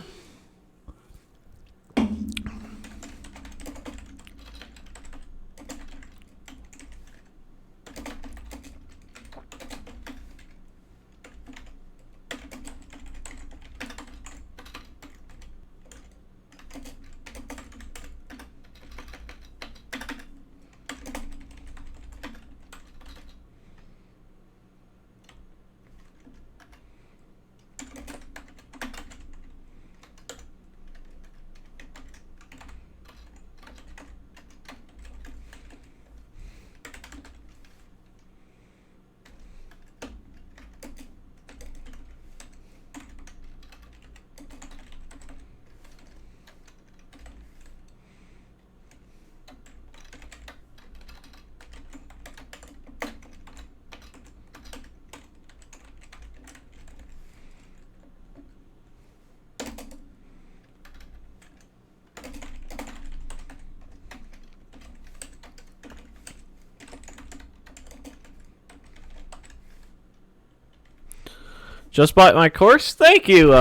Just bought my course. Thank you,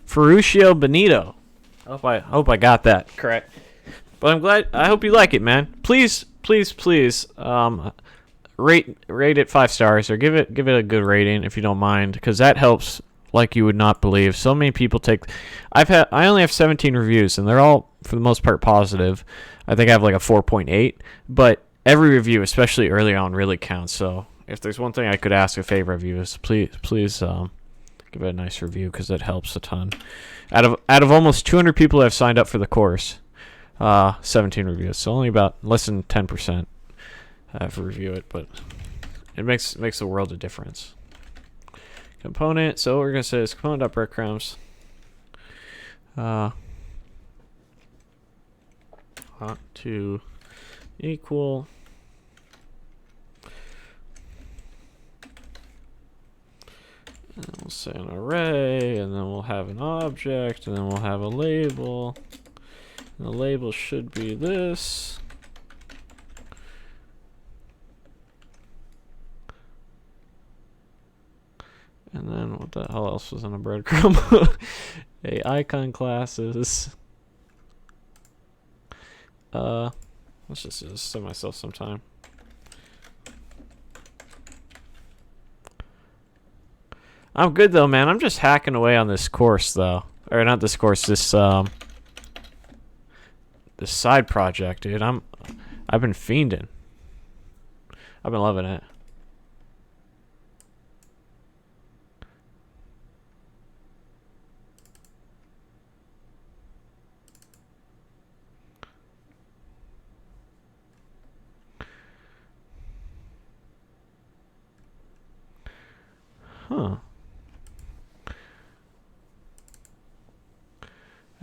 Ferruccio Benito. I hope I got that correct. But I'm glad. I hope you like it, man. Please, rate it 5 stars or give it a good rating if you don't mind, because that helps like you would not believe. So many people take. I only have 17 reviews, and they're all for the most part positive. I think I have like a 4.8, but every review, especially early on, really counts. So if there's one thing I could ask a favor of you is please give it a nice review, because it helps a ton. Out of almost 200 people that have signed up for the course, 17 reviews. So only about less than 10% have review it, but it makes a world of difference. Component. So what we're gonna say is component.breadcrumbs. To equal. And then we'll say an array, and then we'll have an object, and then we'll have a label. And the label should be this. And then what the hell else was in a breadcrumb? A icon classes. Let's just do this to myself sometime. I'm good though, man. I'm just hacking away on this course though. Or not this course, this side project, dude. I've been fiending. I've been loving it. Huh.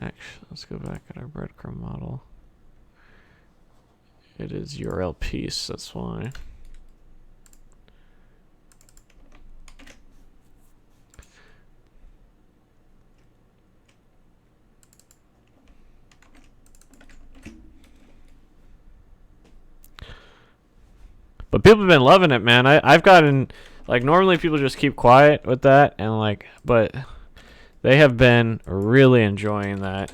Actually, let's go back at our breadcrumb model. It is URL piece, that's why. But people have been loving it, man. I've gotten, like, normally people just keep quiet with that, and like, but they have been really enjoying that.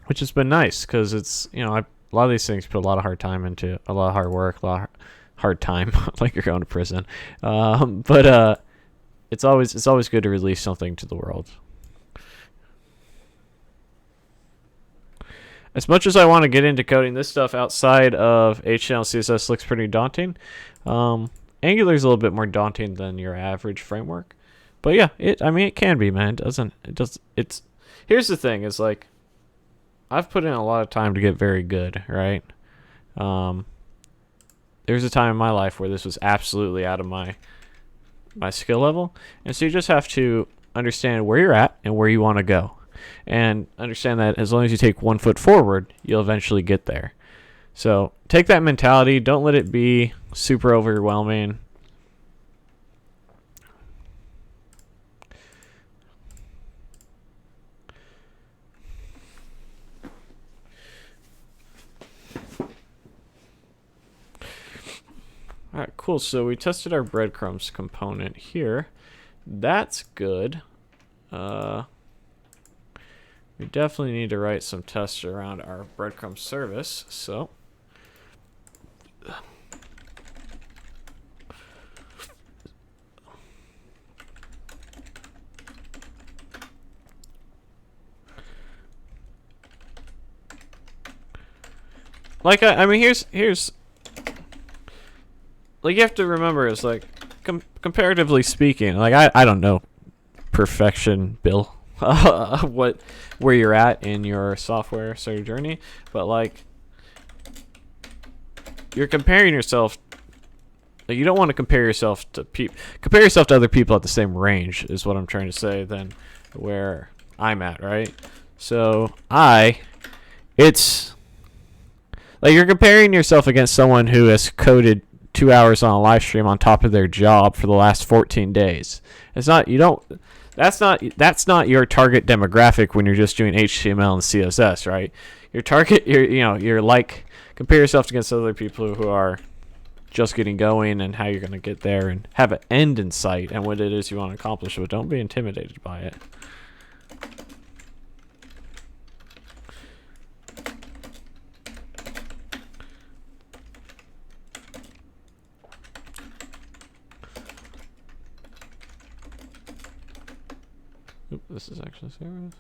Which has been nice, because it's, you know, a lot of these things put a lot of hard time into, a lot of hard work, a lot of hard time, like you're going to prison. But it's always good to release something to the world. As much as I want to get into coding this stuff outside of HTML, CSS looks pretty daunting. Angular is a little bit more daunting than your average framework, but yeah, it can be, man. Here's the thing: is like, I've put in a lot of time to get very good, right? There's a time in my life where this was absolutely out of my skill level, and so you just have to understand where you're at and where you want to go. And understand that as long as you take 1 foot forward, you'll eventually get there. So take that mentality. Don't let it be super overwhelming. All right, cool. So we tested our breadcrumbs component here. That's good. We definitely need to write some tests around our breadcrumb service. So like, I mean, here's like, you have to remember, is like, comparatively speaking, like, I don't know perfection, Bill. Where you're at in your software sort of journey, but like, you're comparing yourself, like, you don't want to compare yourself to other people at the same range, is what I'm trying to say, than where I'm at, right? So it's like, you're comparing yourself against someone who has coded 2 hours on a live stream on top of their job for the last 14 days. It's not, you don't, that's not your target demographic when you're just doing HTML and CSS, right? Your target, you're like, compare yourself against other people who are just getting going, and how you're going to get there, and have an end in sight and what it is you want to accomplish, but don't be intimidated by it. Oop, this is actually serious.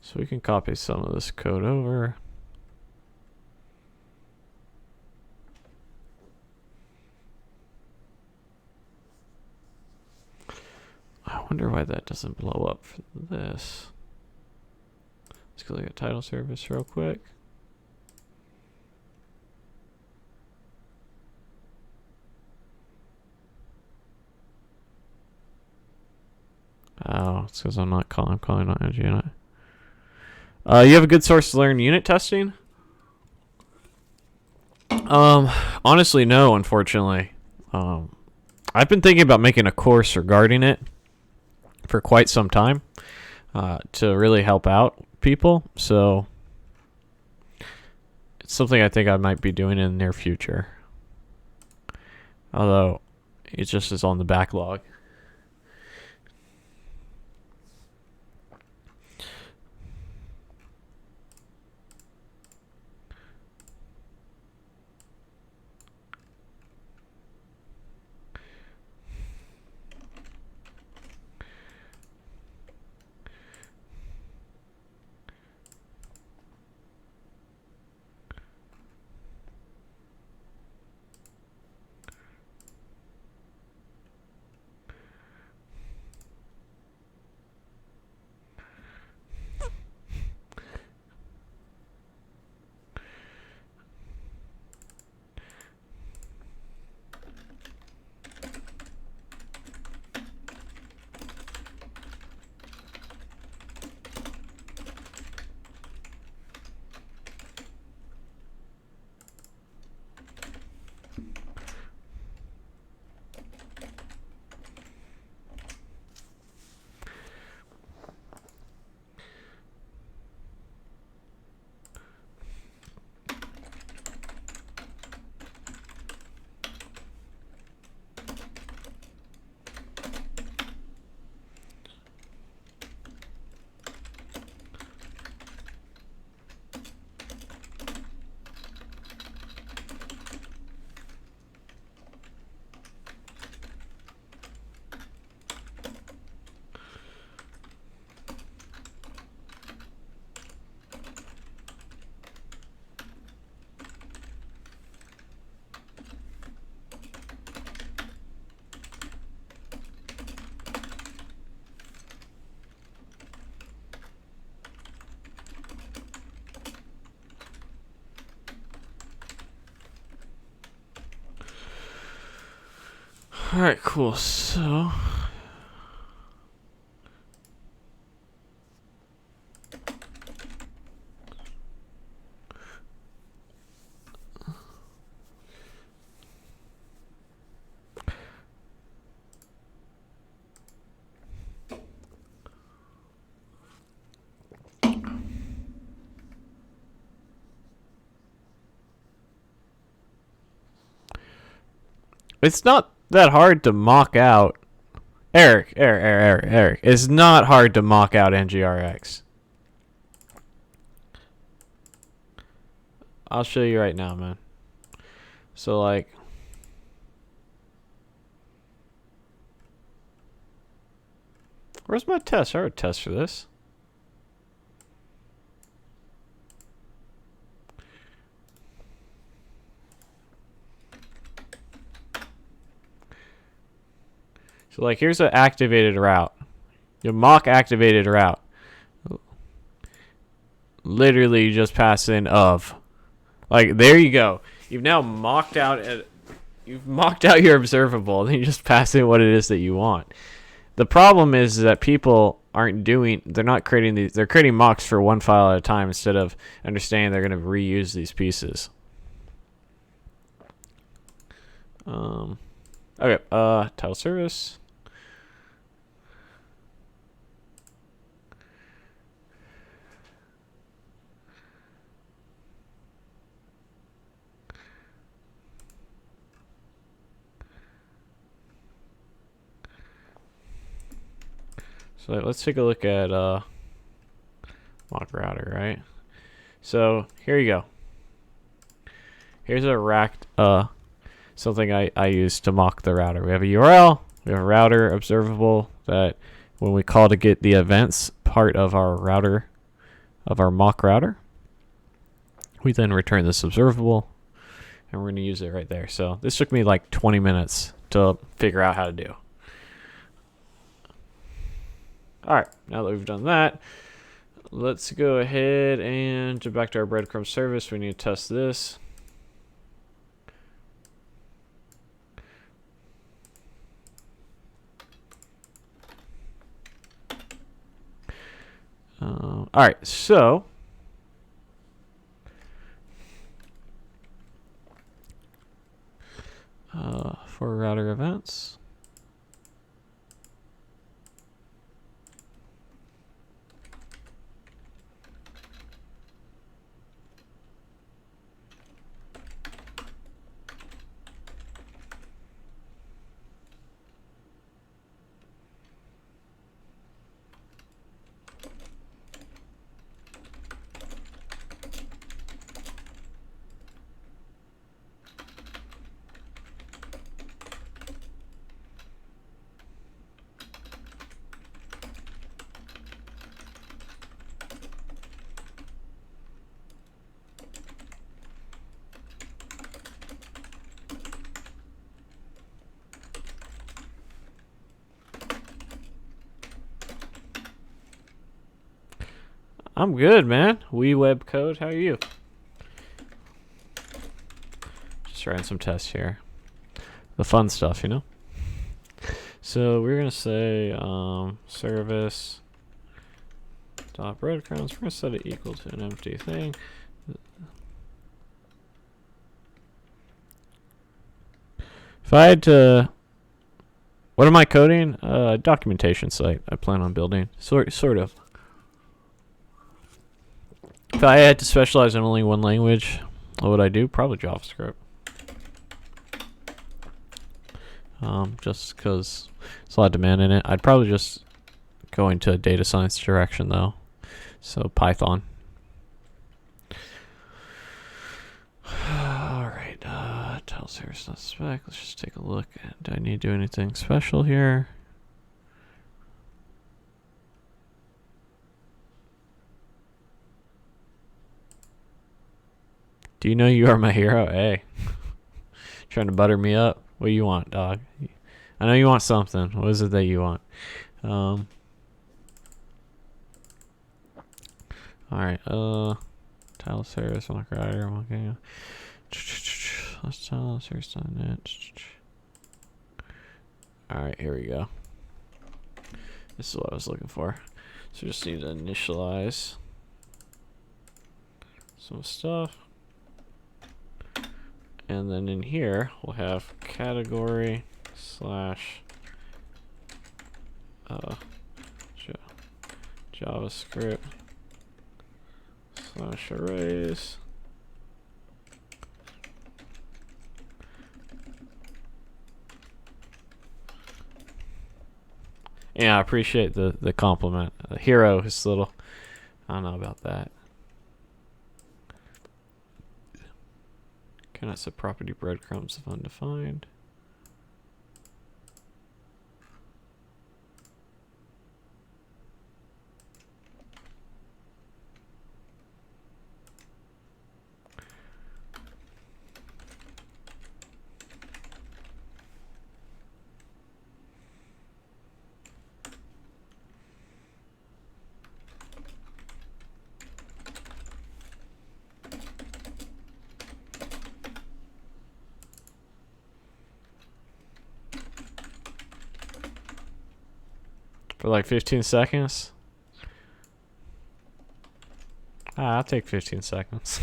So we can copy some of this code over. I wonder why that doesn't blow up for this. Let's go look at title service real quick. Oh, it's because I'm calling not UNit. You have a good source to learn unit testing? Honestly, no, unfortunately. I've been thinking about making a course regarding it for quite some time, to really help out people. So it's something I think I might be doing in the near future. Although it just is on the backlog. All right, cool. So it's not that hard to mock out. Eric. It's not hard to mock out NGRX. I'll show you right now, man. So like, where's my test? I wrote a test for this. So like, here's an activated route. Your mock activated route. Literally, you just pass in of. Like, there you go. You've now mocked out your observable, and then you just pass in what it is that you want. The problem is that people they're not creating these, they're creating mocks for one file at a time instead of understanding they're going to reuse these pieces. Okay, title service. So let's take a look at mock router, right? So here you go. Here's a racked something I use to mock the router. We have a URL, we have a router observable that when we call to get the events part of our router, of our mock router, we then return this observable, and we're going to use it right there. So this took me like 20 minutes to figure out how to do. All right, now that we've done that, let's go ahead and jump back to our breadcrumb service. We need to test this. All right, so for router events, I'm good, man. Web code. How are you? Just writing some tests here. The fun stuff, you know? So we're going to say service dot breadcrumbs. We're going to set it equal to an empty thing. If I had to... What am I coding? A documentation site I plan on building. Sort of. If I had to specialize in only one language, what would I do? Probably JavaScript. Just because there's a lot of demand in it. I'd probably just go into a data science direction though. So Python. Alright, tell service not spec. Let's just take a look. Do I need to do anything special here? Do you know you are my hero? Hey. Trying to butter me up? What do you want, dog? I know you want something. What is it that you want? Alright, tile service, mock writer, okay. Let's tile service on that. Alright, here we go. This is what I was looking for. So just need to initialize some stuff. And then in here, we'll have category slash JavaScript slash arrays. Yeah, I appreciate the compliment. Hero is little. I don't know about that. Cannot set property breadcrumbs if undefined. For like 15 seconds? I'll take 15 seconds.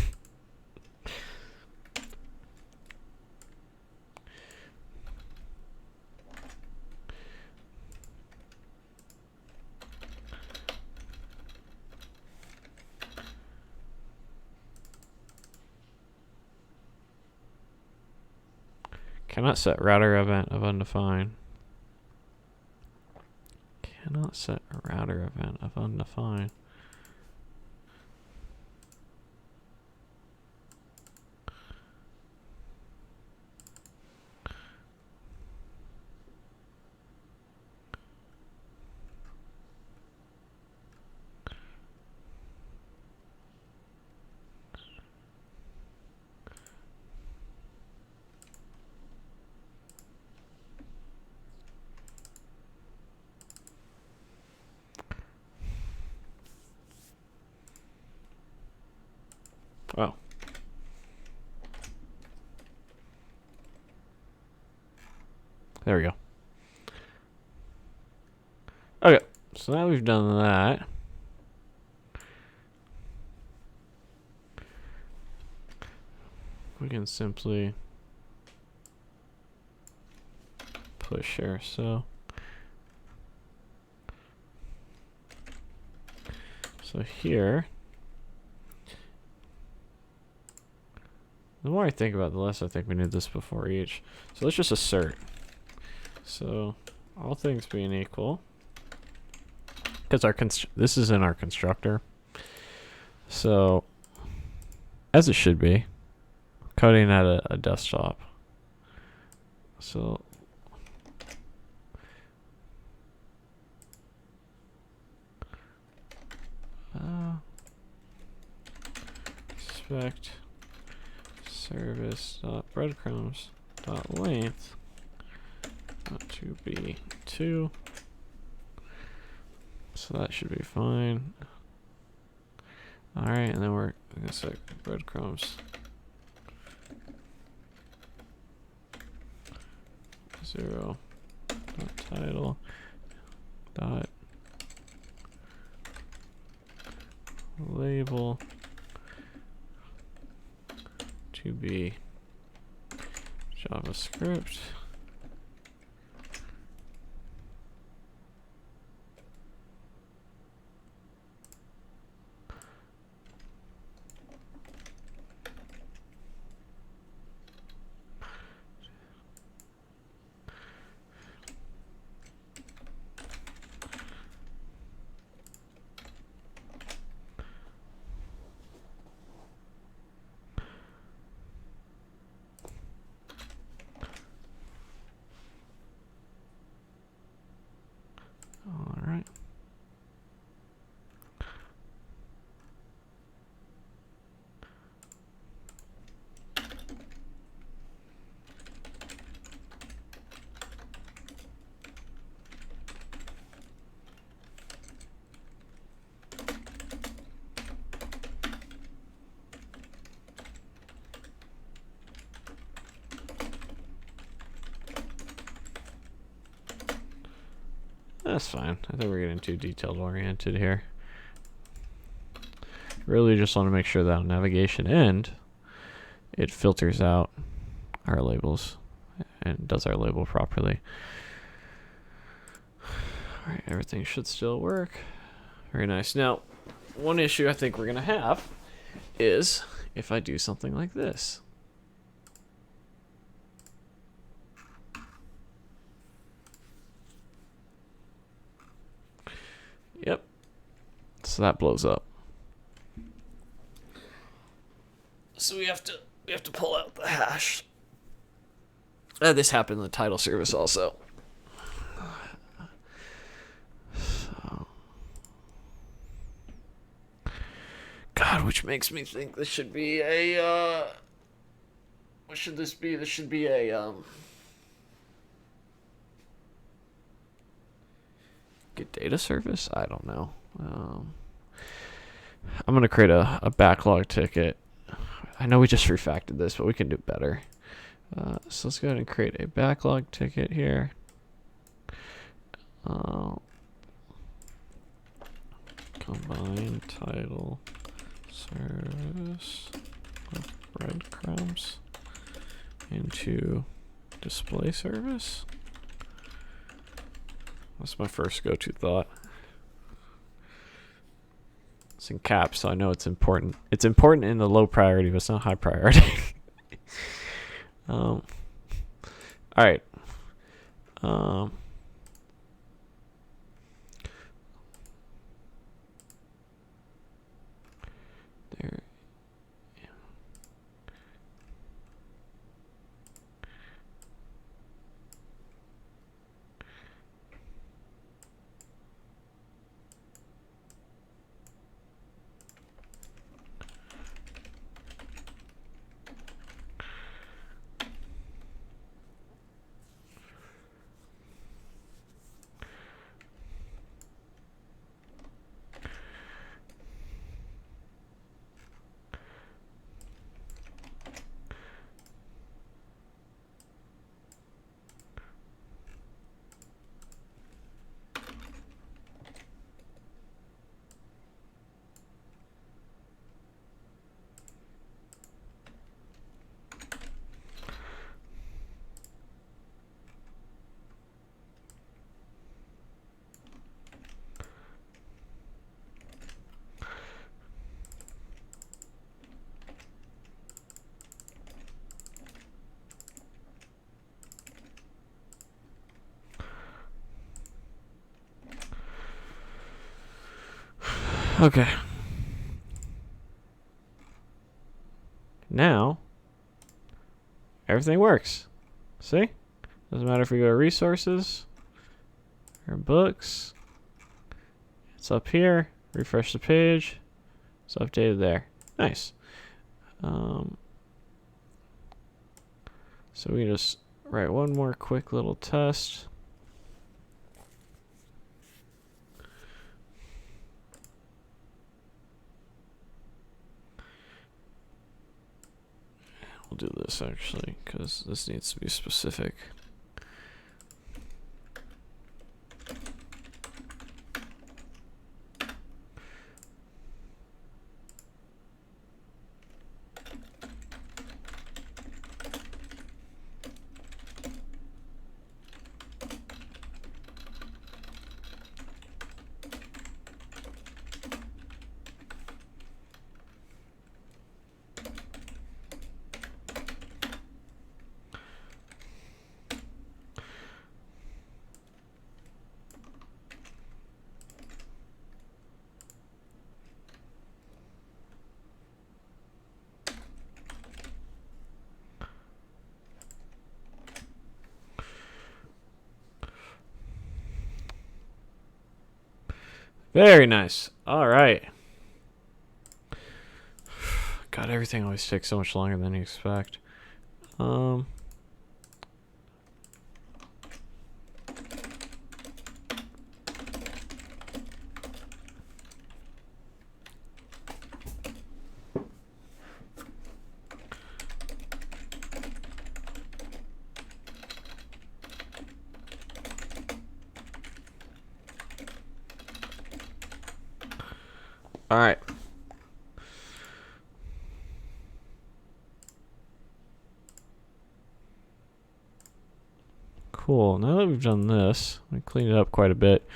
Cannot set router event of undefined. Cannot set a router event of undefined. Oh. There we go. Okay, so now we've done that. We can simply push here, so here, the more I think about it, the less I think we need this before each. So let's just assert. So all things being equal, because our this is in our constructor. So as it should be, coding at a desktop. So expect service dot breadcrumbs dot length to be 2. So that should be fine. All right, and then we're gonna say breadcrumbs. 0 title dot label to be JavaScript. All right. That's fine. I think we're getting too detailed oriented here. Really just want to make sure that on navigation end, it filters out our labels and does our label properly. All right, everything should still work. Very nice. Now, one issue I think we're going to have is if I do something like this. Yep. So that blows up. So we have to pull out the hash. This happened in the title service also. So. God, which makes me think this should be a what should this be? This should be a get data service? I don't know. I'm gonna create a backlog ticket. I know we just refactored this, but we can do better. So let's go ahead and create a backlog ticket here. Combine title service of breadcrumbs into display service. That's my first go-to thought. It's in caps, so I know it's important. It's important in the low priority, but it's not high priority. All right. There. Okay. Now, everything works. See? Doesn't matter if we go to resources or books. It's up here. Refresh the page. It's updated there. Nice. So we can just write one more quick little test. I'll do this actually, because this needs to be specific. Very nice. All right. God, everything always takes so much longer than you expect. All right. Cool. Now that we've done this, we cleaned it up quite a bit.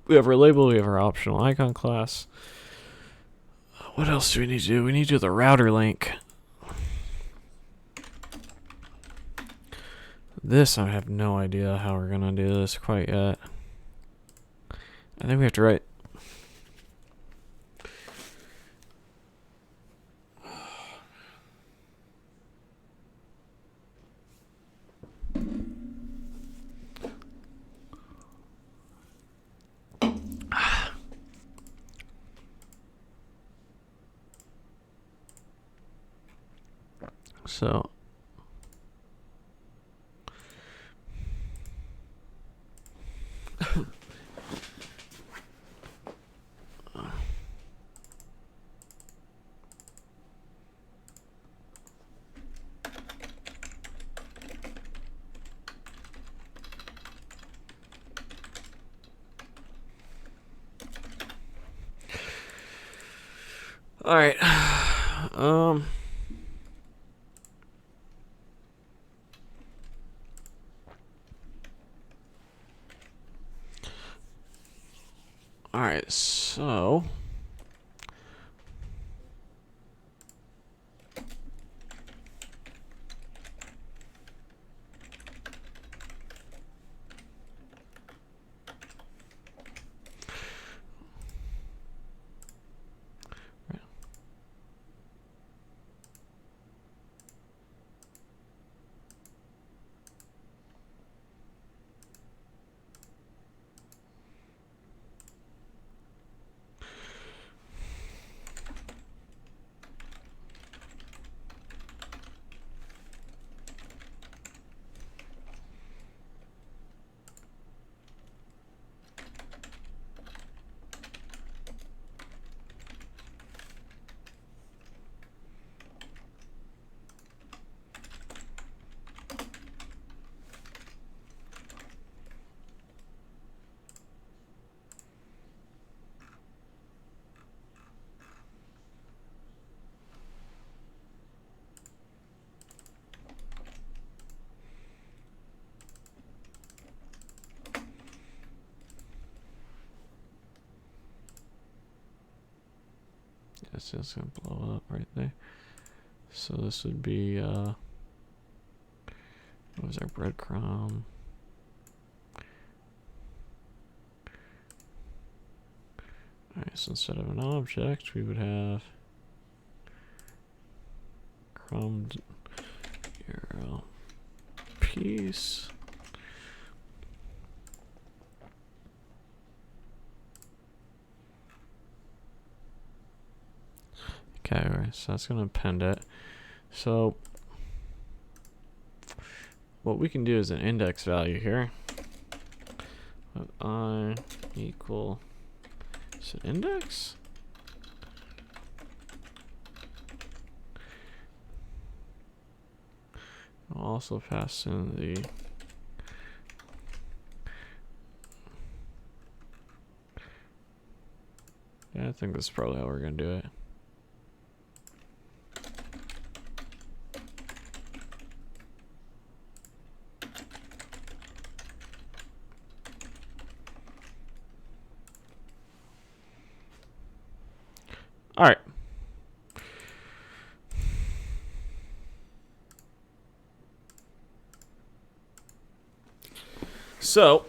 We have our label, we have our optional icon class. What else do we need to do? We need to do the router link. This, I have no idea how we're gonna do this quite yet. I think we have to write. So all right. All right, so it's just gonna blow up right there. So this would be what was our breadcrumb? Alright, so instead of an object, we would have crumbed URL piece. Okay, alright, so that's gonna append it. So what we can do is an index value here. I equal, is it index? also pass in the I think that's probably how we're gonna do it. All right. So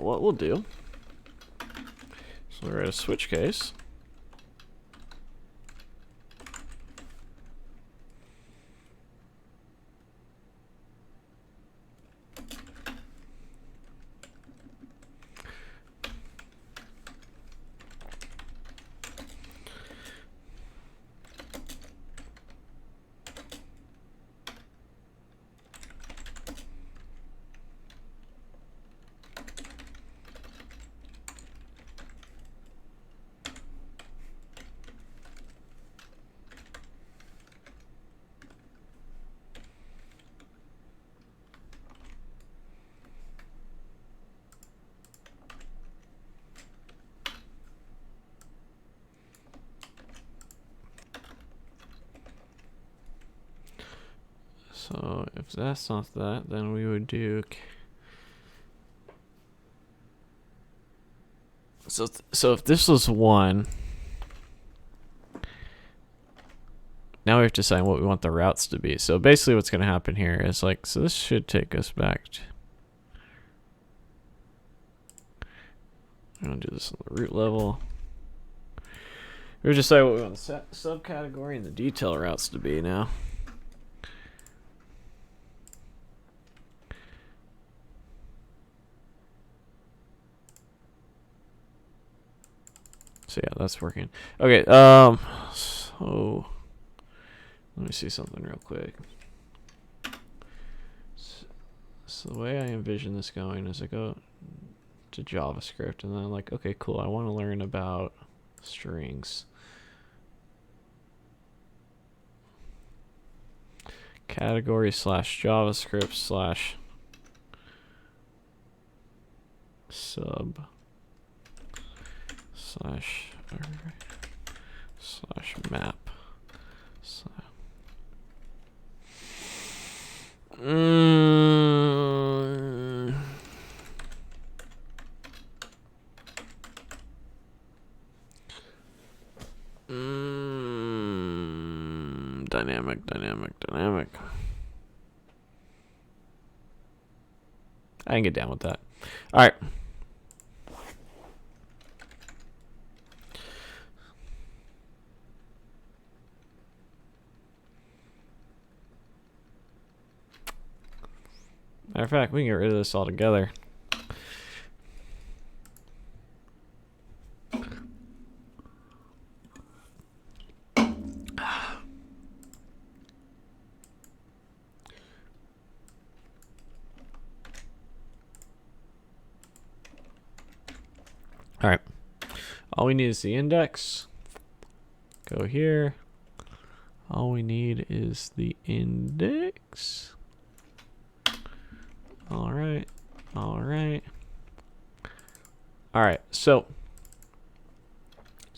what we'll do, so we'll write a switch case. So if that's not that, then we would do. So if this was 1, now we have to decide what we want the routes to be. So basically what's going to happen here is like, so this should take us back to, I'm going to do this on the root level. We decide what we want the subcategory and the detail routes to be now. So yeah, that's working. Okay, so let me see something real quick. So the way I envision this going is I go to JavaScript and then I'm like, okay, cool, I want to learn about strings. Category / JavaScript / sub / map. Dynamic. I can get down with that. All right. Matter of fact, we can get rid of this altogether. All right. All we need is the index. Go here. All we need is the index. All right. So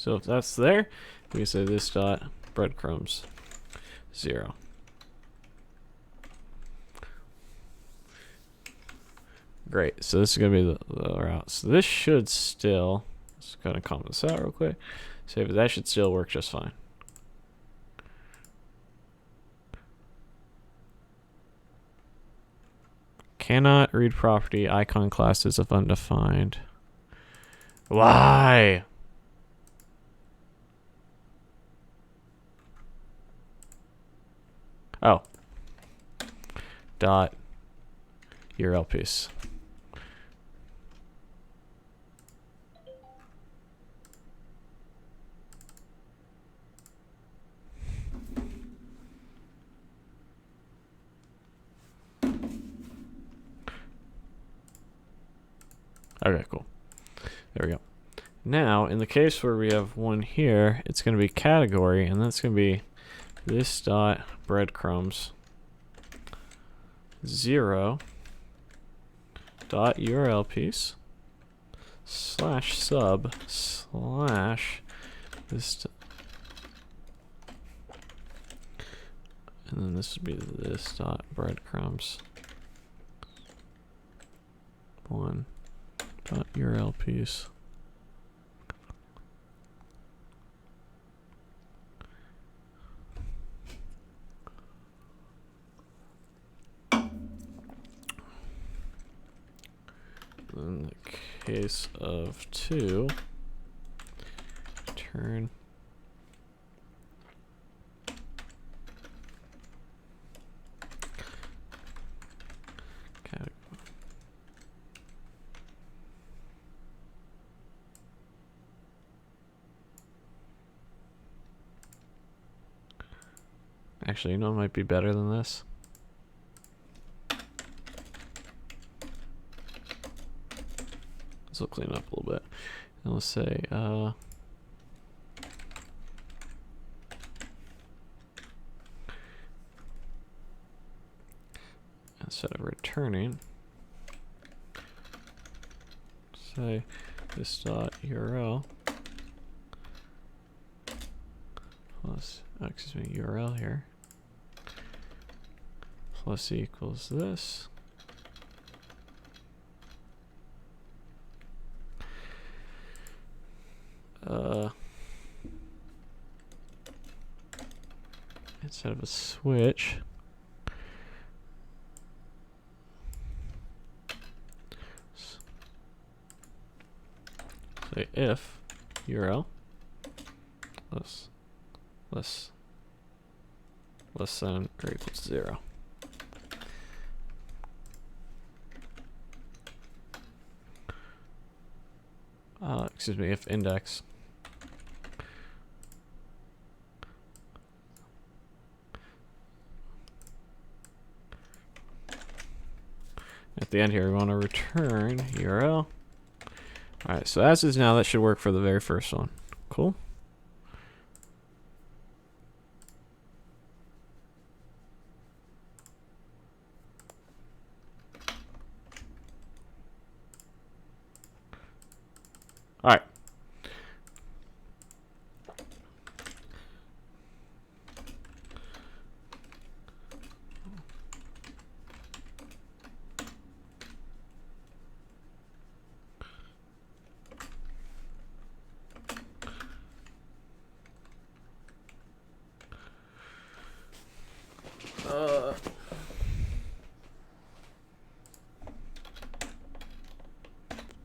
if that's there, we can say this dot breadcrumbs 0. Great. So this is gonna be the route. So this should still. Let's kind of comment this out real quick. Save it. That should still work just fine. Cannot read property icon classes if undefined. Why? Oh. Dot URL piece. Okay, cool. There we go. Now, in the case where we have one here, it's going to be category, and that's going to be this dot breadcrumbs 0 dot URL piece slash sub slash this, and then this would be this dot breadcrumbs 1 dot URL piece. In the case of 2, turn category. Actually, you know, it might be better than this. We'll clean up a little bit. And let's say, instead of returning, say this dot URL plus, excuse me, URL here plus equals this. Instead of a switch, say if URL less than or equals 0. Excuse me, if index at the end here, we want to return URL. Alright, so as is now, that should work for the very first one. Cool. Alright.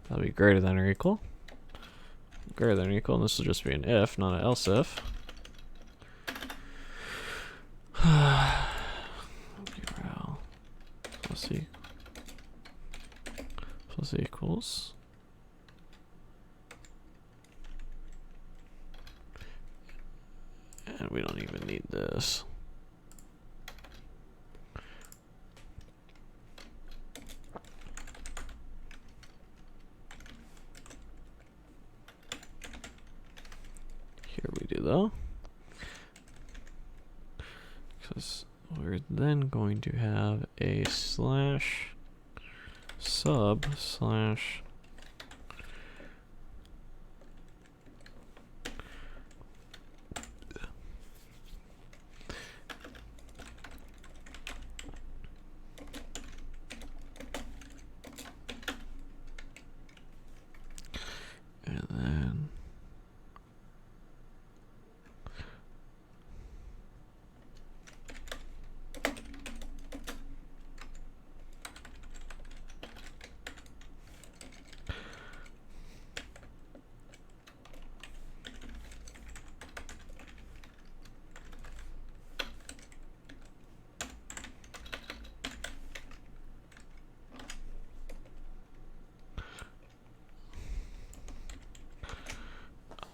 That'll be greater than or equal. Greater than or equal, and this will just be an if, not an else if. URL plus equals. And we don't even need this. Here we do though, because we're then going to have a slash sub slash and then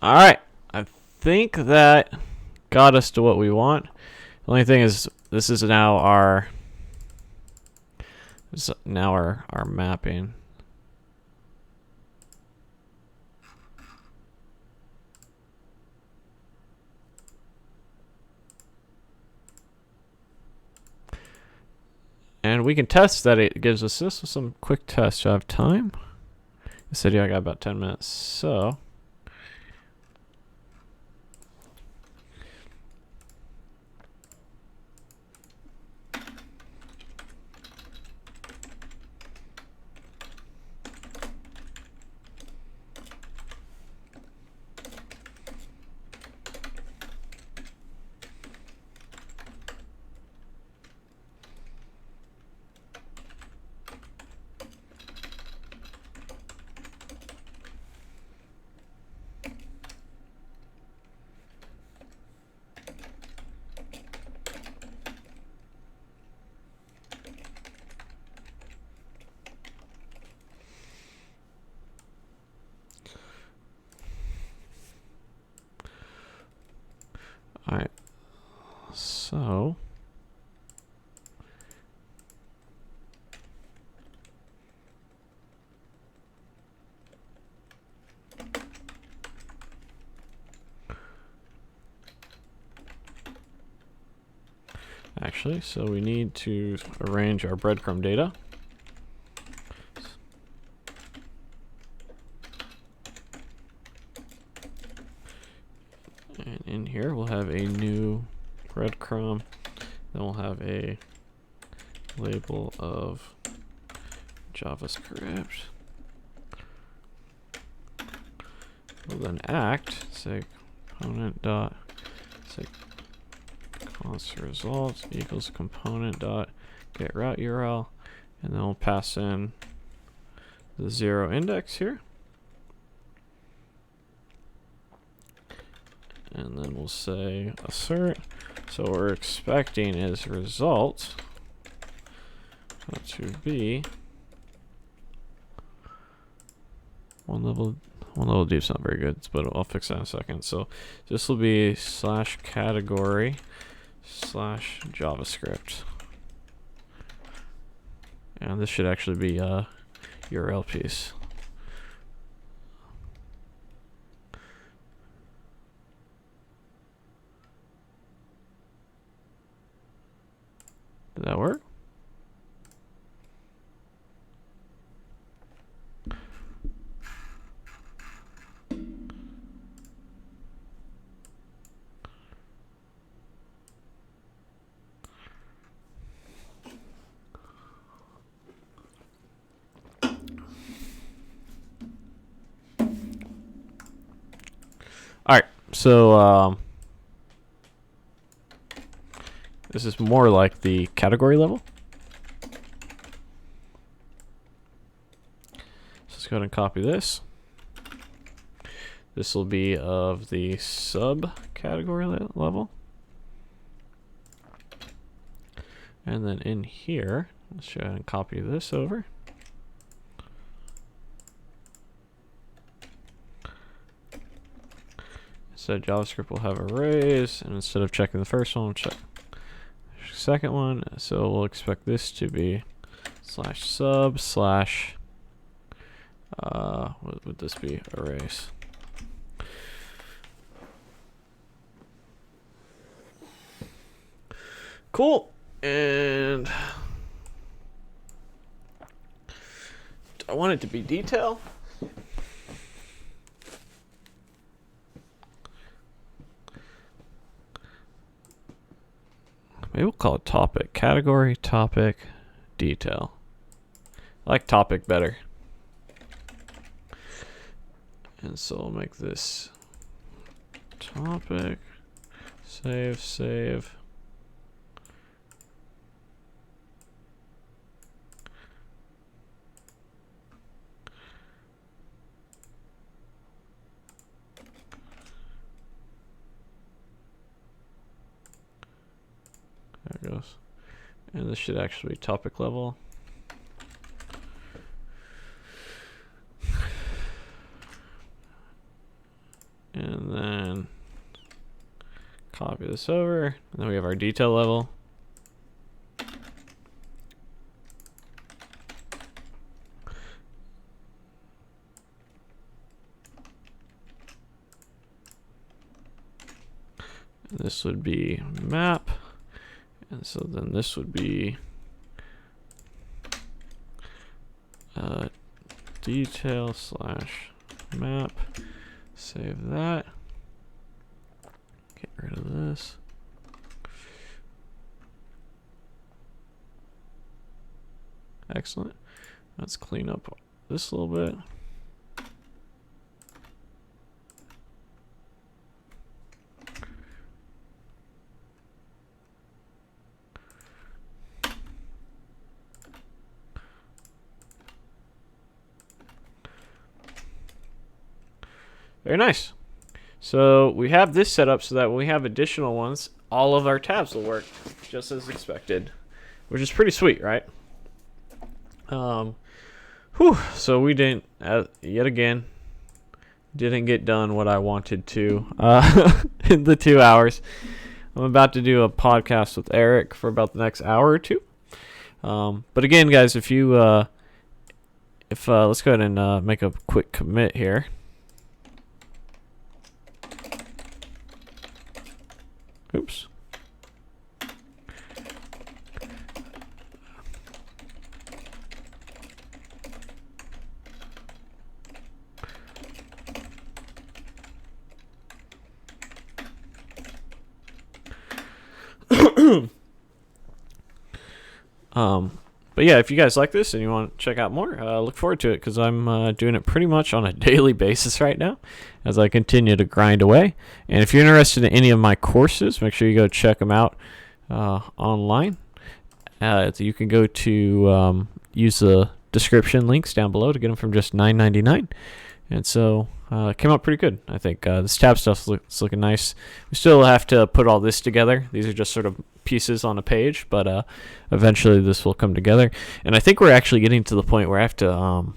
all right, I think that got us to what we want. The only thing is, this is now our mapping. And we can test that it gives us this with some quick tests. Do I have time? I said, yeah, I got about 10 minutes. So all right, so actually, so we need to arrange our breadcrumb data. And in here, we'll have a new breadcrumb. Then we'll have a label of JavaScript. We'll then act, say component dot, say const result equals component dot get route URL, and then we'll pass in the 0 index here. And then we'll say assert. So what we're expecting is result to be one level deep's not very good, but I'll fix that in a second. So this will be /category /JavaScript. And this should actually be a URL piece. Did that work? All right, so this is more like the category level. So let's go ahead and copy this. This will be of the subcategory level. And then in here, let's go ahead and copy this over. Instead of JavaScript, we'll have arrays, and instead of checking the first one, we'll check the second one. So we'll expect this to be /sub/ what would this be? Arrays. Cool. And I want it to be detail. Maybe we'll call it topic. Category, topic, detail. I like topic better. And so we'll make this topic, save. There it goes. And this should actually be topic level. And then copy this over. And then we have our detail level. And this would be map. And so then this would be detail / map. Save that. Get rid of this. Excellent. Let's clean up this a little bit. Very nice. So we have this set up so that when we have additional ones, all of our tabs will work just as expected, which is pretty sweet, right? So we didn't, yet again, didn't get done what I wanted to in the 2 hours. I'm about to do a podcast with Eric for about the next hour or two. But again, guys, if you, let's go ahead and make a quick commit here. Oops. But yeah, if you guys like this and you want to check out more, look forward to it, because I'm doing it pretty much on a daily basis right now as I continue to grind away. And if you're interested in any of my courses, make sure you go check them out online. You can go to use the description links down below to get them from just $9.99. And so it came out pretty good, I think. This tab stuff is looking nice. We still have to put all this together. These are just sort of pieces on a page, but eventually this will come together. And I think we're actually getting to the point where I have to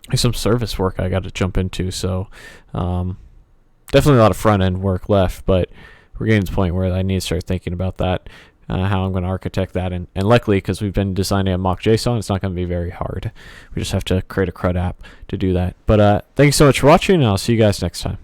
there's some service work I got to jump into. So definitely a lot of front end work left, but we're getting to the point where I need to start thinking about that. How I'm going to architect that, and luckily, because we've been designing a mock JSON, it's not going to be very hard. We just have to create a CRUD app to do that. But thank you so much for watching, and I'll see you guys next time.